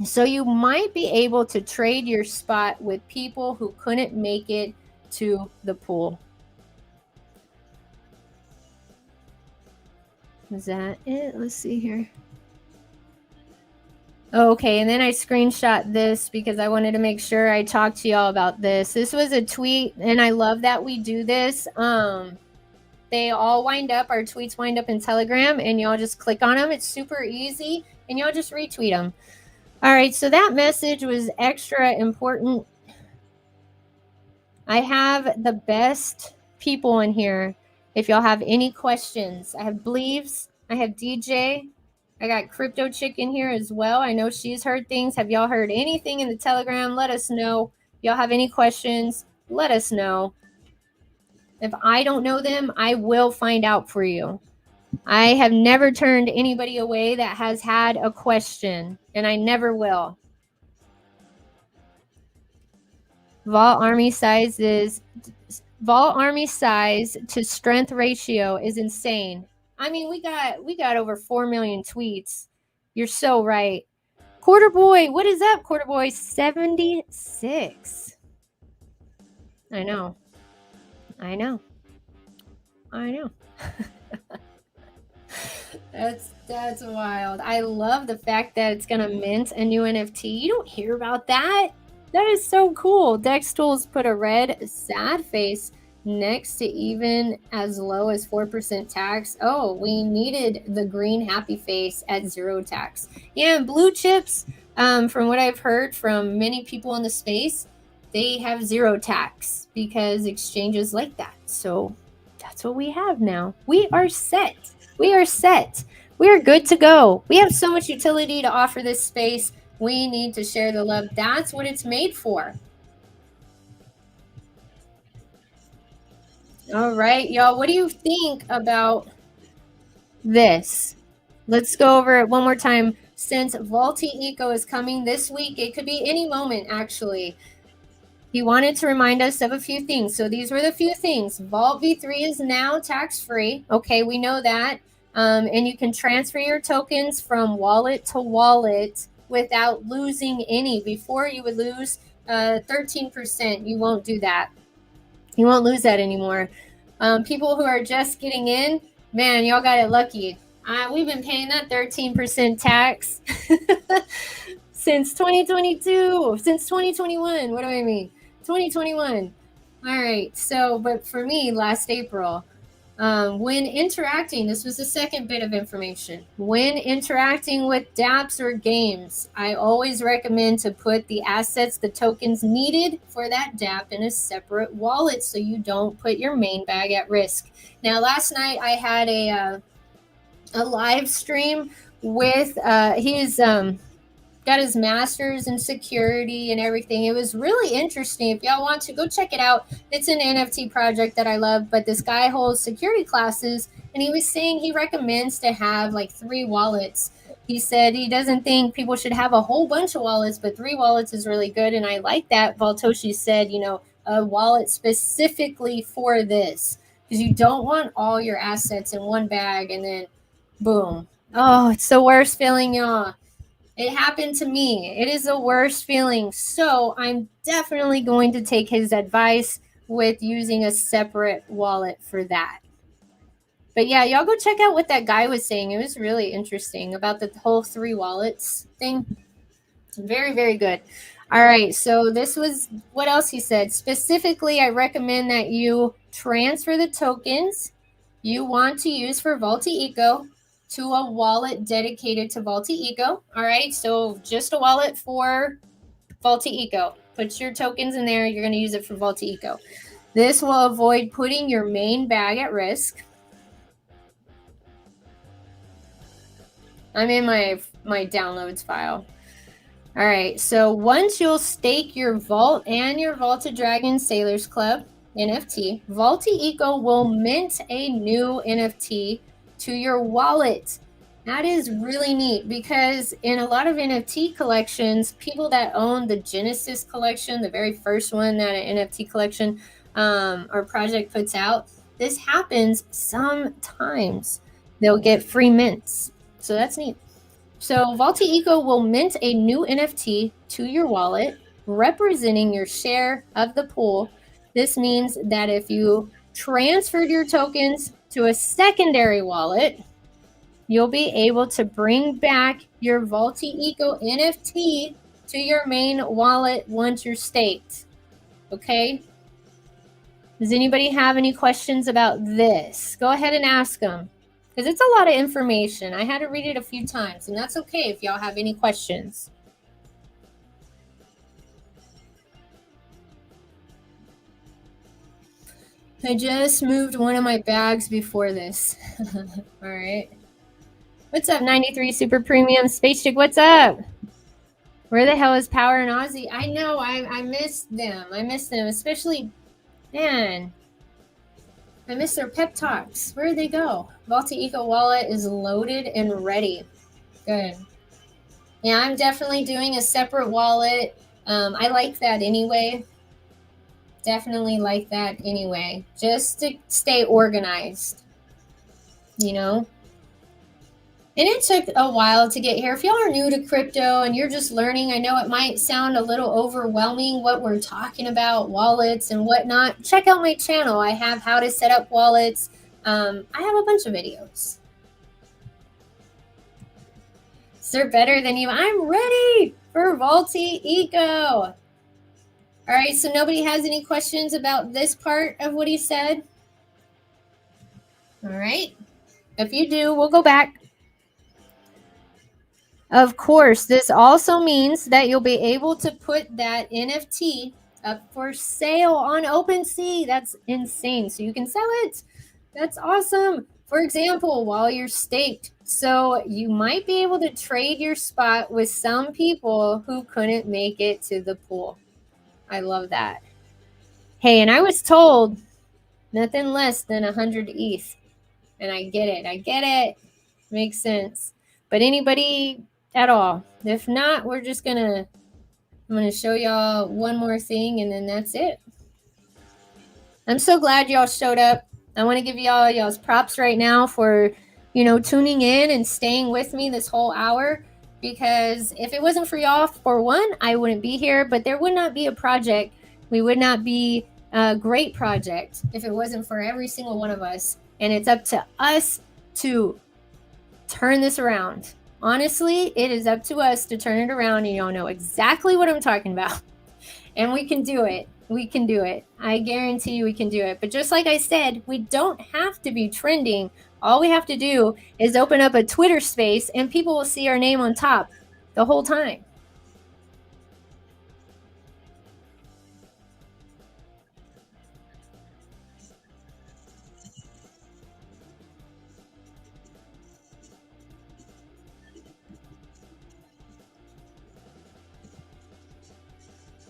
So you might be able to trade your spot with people who couldn't make it to the pool. Is that it? Let's see here. Okay, and then I screenshot this because I wanted to make sure I talked to y'all about this. This was a tweet, and I love that we do this. They all wind up, our tweets wind up in Telegram, and y'all just click on them. It's super easy, and y'all just retweet them. All right, so that message was extra important. I have the best people in here. If y'all have any questions, I have Bleaves, I have DJ, I got Crypto Chick in here as well. I know she's heard things. Have y'all heard anything in the Telegram? Let us know. Y'all have any questions? Let us know. If I don't know them, I will find out for you. I have never turned anybody away that has had a question, and I never will. Vault army size to strength ratio is insane. I mean, we got over 4 million tweets. You're so right. Quarter Boy, what is up, Quarter Boy? 76. I know. That's wild. I love the fact that it's gonna mint a new NFT. You don't hear about that. That is so cool. Dex Tools put a red sad face next to even as low as 4% tax. Oh, we needed the green happy face at 0 tax. Yeah, and blue chips, from what I've heard from many people in the space, they have 0 tax because exchanges like that. So that's what we have now. We are set. We are good to go. We have so much utility to offer this space. We need to share the love. That's what it's made for. All right, y'all. What do you think about this? Let's go over it one more time. Since VOLT-INU is coming this week, it could be any moment, actually. He wanted to remind us of a few things. So these were the few things. Vault V3 is now tax-free. Okay, we know that. And you can transfer your tokens from wallet to wallet without losing any. Before, you would lose 13%. You won't do that. You won't lose that anymore. People who are just getting in, man, y'all got it lucky. We've been paying that 13% tax since 2022, since 2021. What do I mean? 2021. All right. So, but for me, last April, when interacting, this was the second bit of information. When interacting with dApps or games, I always recommend to put the assets, the tokens needed for that dApp in a separate wallet so you don't put your main bag at risk. Now, last night I had a live stream with, he's got his master's in security and everything. It was really interesting. If y'all want to, go check it out. It's an NFT project that I love, but this guy holds security classes, and he was saying he recommends to have like 3 wallets. He said he doesn't think people should have a whole bunch of wallets, but 3 wallets is really good, and I like that. Valtoshi said, you know, a wallet specifically for this, because you don't want all your assets in one bag and then boom, Oh, it's the worst feeling, y'all. It happened to me. It is the worst feeling. So I'm definitely going to take his advice with using a separate wallet for that. But yeah, y'all go check out what that guy was saying. It was really interesting about the whole 3 wallets thing. Very, very good. All right. So this was what else he said. Specifically, I recommend that you transfer the tokens you want to use for VOLT-INU to a wallet dedicated to VOLT-INU. All right. So just a wallet for VOLT-INU. Put your tokens in there. You're going to use it for VOLT-INU. This will avoid putting your main bag at risk. I'm in my downloads file. All right, so once you'll stake your Vault and your Vaulted Dragon Sailors Club NFT, VOLT-INU will mint a new NFT to your wallet. That is really neat because in a lot of NFT collections, people that own the Genesis collection, the very first one that an NFT collection or project puts out, this happens sometimes. They'll get free mints. So that's neat. So VOLT-INU will mint a new NFT to your wallet representing your share of the pool. This means that if you transferred your tokens to a secondary wallet, you'll be able to bring back your VOLT-INU NFT to your main wallet once you're staked. Okay? Does anybody have any questions about this? Go ahead and ask them. Because it's a lot of information. I had to read it a few times, and that's okay if y'all have any questions. I just moved one of my bags before this. All right. What's up, 93 Super Premium Space Chick? What's up? Where the hell is Power and Ozzy? I know. I missed them. I missed them, especially, man. I missed their pep talks. Where did they go? VOLT-INU wallet is loaded and ready. Good. Yeah, I'm definitely doing a separate wallet. I like that anyway. Definitely like that anyway. Just to stay organized, you know? And it took a while to get here. If y'all are new to crypto and you're just learning, I know it might sound a little overwhelming what we're talking about, wallets and whatnot. Check out my channel. I have how to set up wallets. I have a bunch of videos. So they're better than you. I'm ready for VOLT-INU. All right, so nobody has any questions about this part of what he said? All right. If you do, we'll go back. Of course, this also means that you'll be able to put that NFT up for sale on OpenSea. That's insane. So you can sell it. That's awesome. For example, while you're staked. So you might be able to trade your spot with some people who couldn't make it to the pool. I love that. Hey, and I was told nothing less than 100 ETH. And I get it. I get it. Makes sense. But anybody at all? If not, I'm gonna show y'all one more thing and then that's it. I'm so glad y'all showed up. I want to give y'all's props right now for, tuning in and staying with me this whole hour, because if it wasn't for y'all, for one, I wouldn't be here, but there would not be a project. We would not be a great project if it wasn't for every single one of us. And it's up to us to turn this around. Honestly, it is up to us to turn it around, and y'all know exactly what I'm talking about. And we can do it. We can do it. I guarantee you we can do it. But just like I said, we don't have to be trending. All we have to do is open up a Twitter space and people will see our name on top the whole time.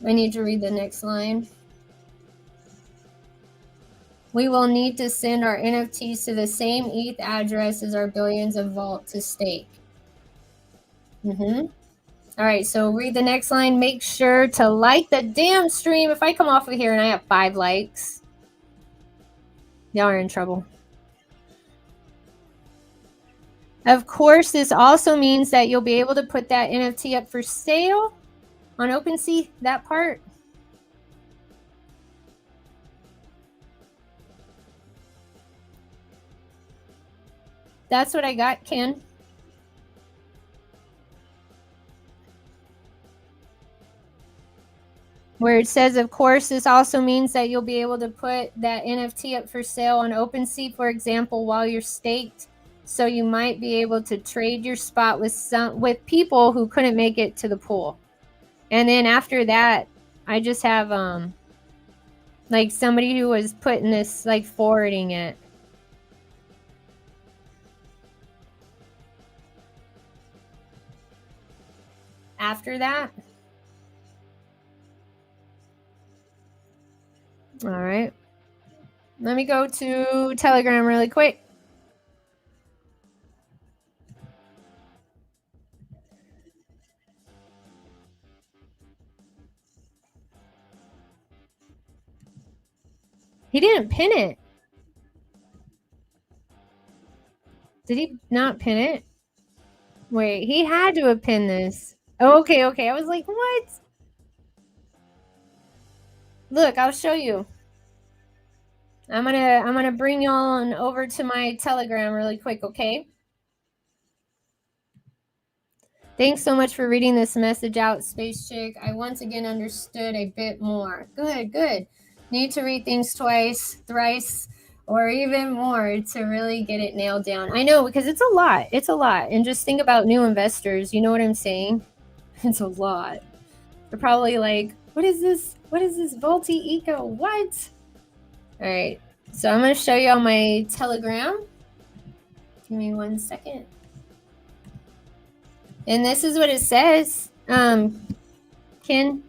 I need to read the next line. We will need to send our NFTs to the same ETH address as our billions of Vault to stake. All right, so read the next line. Make sure to like the damn stream. If I come off of here and I have 5 likes, y'all are in trouble. Of course, this also means that you'll be able to put that NFT up for sale on OpenSea, that part. That's what I got, Ken. Where it says, of course, this also means that you'll be able to put that NFT up for sale on OpenSea, for example, while you're staked. So you might be able to trade your spot with people who couldn't make it to the pool. And then after that, I just have like somebody who was putting this, like forwarding it. After that. All right. Let me go to Telegram really quick. He didn't pin it. Did he not pin it? Wait, he had to have pinned this. Oh, okay, okay. I was like, what? Look, I'll show you. I'm gonna bring y'all on over to my Telegram really quick, okay? Thanks so much for reading this message out, Space Chick. I once again understood a bit more. Good, good. Need to read things twice, thrice, or even more to really get it nailed down. I know, because it's a lot. It's a lot. And just think about new investors. You know what I'm saying? It's a lot. They're probably like, what is this? What is this VOLT-INU? What? All right. So I'm going to show you on my Telegram. Give me 1 second. And this is what it says. Ken,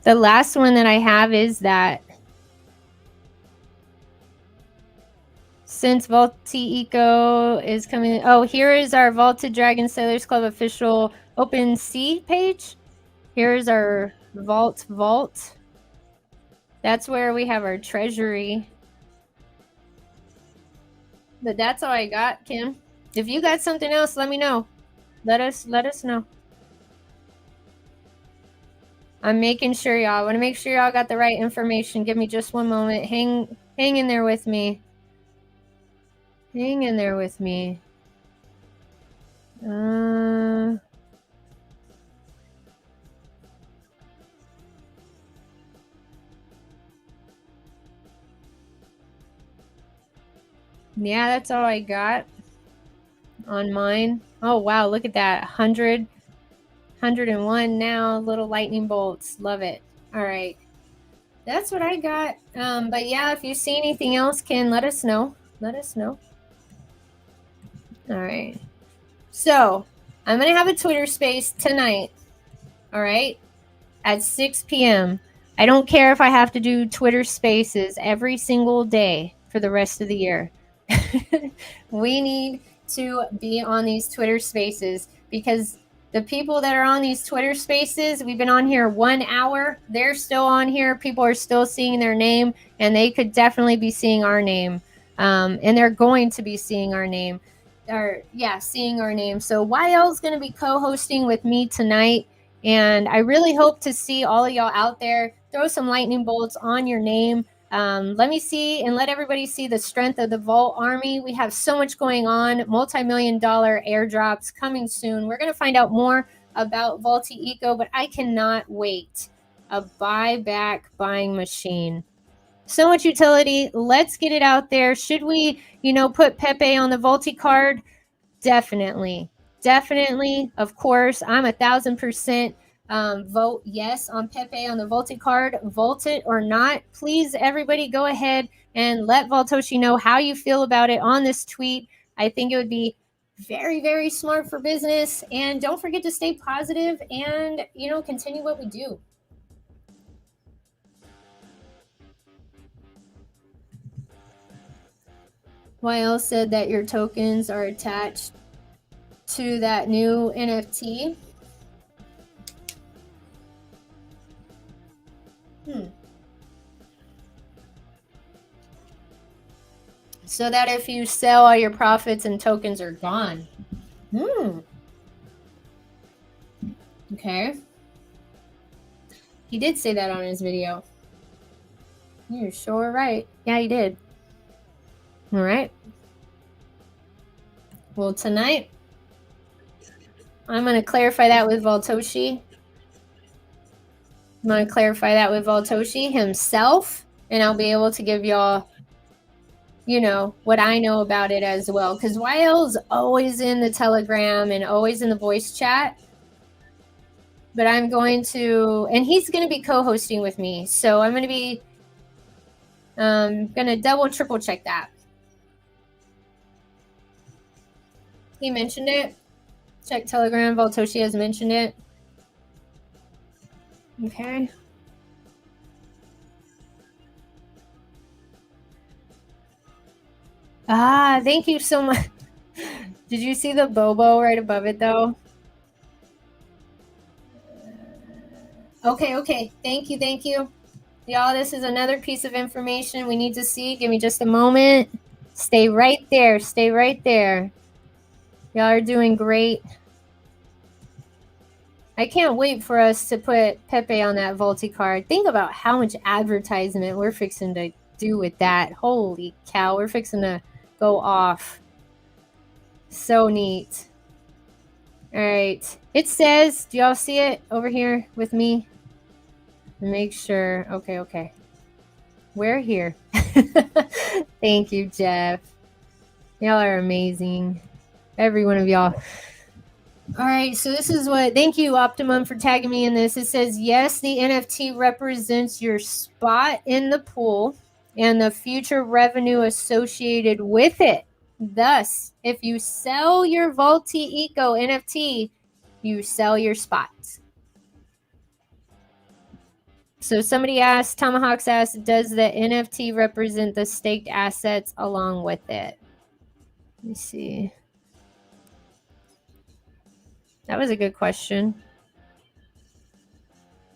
the last one that I have is that since VOLT-INU is coming, oh, here is our Vaulted Dragon Sailors Club official OpenSea page. Here's our vault. That's where we have our treasury. But that's all I got, Kim. If you got something else, let me know. Let us know. I'm making sure, y'all. I want to make sure y'all got the right information. Give me just 1 moment. Hang in there with me. Hang in there with me. Yeah, that's all I got on mine. Oh, wow. Look at that. 101 now. Little lightning bolts. Love it. All right. That's what I got. But yeah, if you see anything else, Ken, let us know. Let us know. All right. So I'm going to have a Twitter space tonight. All right. At 6 p.m. I don't care if I have to do Twitter spaces every single day for the rest of the year. We need to be on these Twitter spaces because the people that are on these Twitter spaces, we've been on here 1 hour. They're still on here. People are still seeing their name, and they could definitely be seeing our name. And they're going to be seeing our name. Seeing our name. So YL's going to be co-hosting with me tonight. And I really hope to see all of y'all out there. Throw some lightning bolts on your name. Let me see and let everybody see the strength of the Vault Army. We have so much going on. Multi-million-dollar airdrops coming soon. We're going to find out more about VOLT-INU, but I cannot wait. A buyback buying machine. So much utility. Let's get it out there. Should we, put Pepe on the Volti card? Definitely. Of course, I'm 1,000% vote yes on Pepe on the Volti card. Volt it or not. Please, everybody, go ahead and let Voltoshi know how you feel about it on this tweet. I think it would be very, very smart for business. And don't forget to stay positive and, continue what we do. YL said that your tokens are attached to that new NFT. so that if you sell, all your profits and tokens are gone. Okay. He did say that on his video. You're sure right. Yeah, he did. All right. Well, tonight, I'm going to clarify that with Voltoshi. I'm going to clarify that with Voltoshi himself, and I'll be able to give y'all, you know, what I know about it as well. Because YL's always in the Telegram and always in the voice chat. But I'm going to, and he's going to be co-hosting with me. So I'm going to be going to double, triple check that. He mentioned it. Check Telegram. Voltoshi has mentioned it. Okay. Ah, thank you so much. Did you see the Bobo right above it, though? Okay. Thank you. Y'all, this is another piece of information we need to see. Give me just a moment. Stay right there. Y'all are doing great. I can't wait for us to put Pepe on that Volti card. Think about how much advertisement we're fixing to do with that. Holy cow, we're fixing to go off. So neat. All right. It says, do y'all see it over here with me? Make sure. Okay. We're here. Thank you, Jeff. Y'all are amazing. Every one of y'all. All right, so this is what, thank you, Optimum, for tagging me in this. It says, yes, the NFT represents your spot in the pool and the future revenue associated with it. Thus, if you sell your VOLT-INU NFT, you sell your spots. So somebody asked, Tomahawks asked, does the NFT represent the staked assets along with it? Let me see. That was a good question.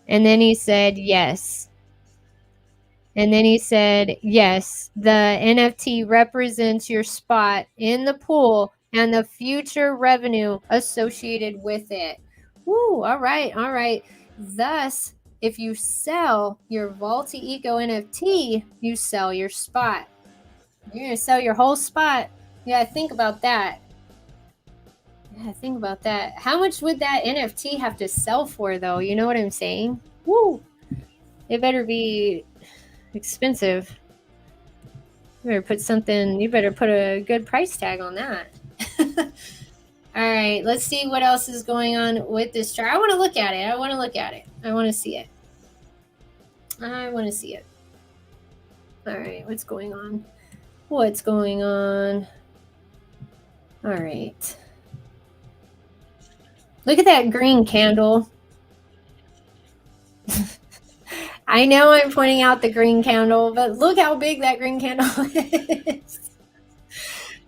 And then he said, yes. And then he said, yes, the NFT represents your spot in the pool and the future revenue associated with it. Woo, all right. Thus, if you sell your VOLT-INU NFT, you sell your spot. You're going to sell your whole spot. Yeah, think about that. How much would that NFT have to sell for, though? You know what I'm saying? Woo! It better be expensive. You better put a good price tag on that. All right, let's see what else is going on with this chart. I want to look at it. I want to see it. All right, what's going on? All right. Look at that green candle. I know I'm pointing out the green candle, but look how big that green candle is.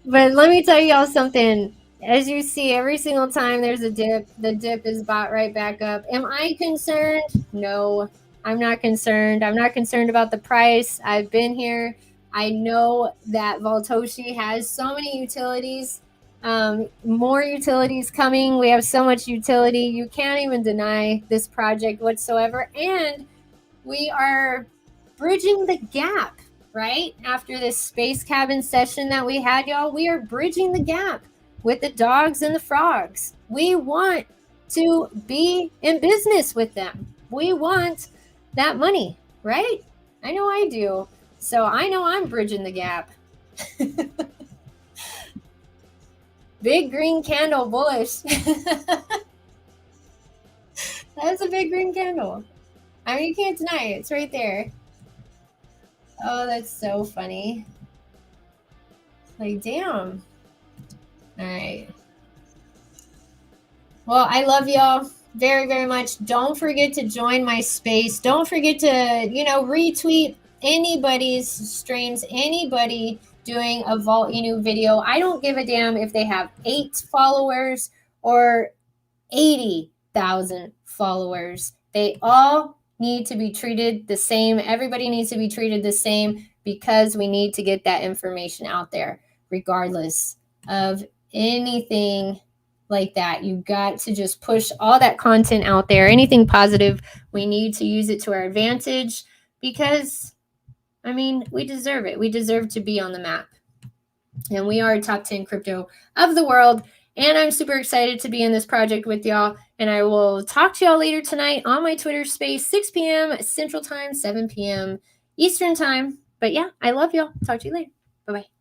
But let me tell y'all something. As you see, every single time there's a dip, the dip is bought right back up. Am I concerned? No, I'm not concerned. I'm not concerned about the price. I've been here. I know that Voltoshi has so many utilities. More utilities coming. We have so much utility. You can't even deny this project whatsoever. And we are bridging the gap, right? After this space cabin session that we had, y'all, we are bridging the gap with the dogs and the frogs. We want to be in business with them. We want that money, right? I know I do. So I know I'm bridging the gap. Big green candle, bullish. That's a big green candle. I mean, you can't deny it. It's right there. Oh, that's so funny. Like, damn. All right. Well, I love y'all very, very much. Don't forget to join my space. Don't forget to, retweet anybody's streams, anybody doing a VOLT-INU video. I don't give a damn if they have 8 followers or 80,000 followers. They all need to be treated the same. Everybody needs to be treated the same because we need to get that information out there regardless of anything like that. You got to just push all that content out there. Anything positive, we need to use it to our advantage because, I mean, we deserve it. We deserve to be on the map. And we are top 10 crypto of the world. And I'm super excited to be in this project with y'all. And I will talk to y'all later tonight on my Twitter space, 6 p.m. Central Time, 7 p.m. Eastern Time. But yeah, I love y'all. Talk to you later. Bye-bye.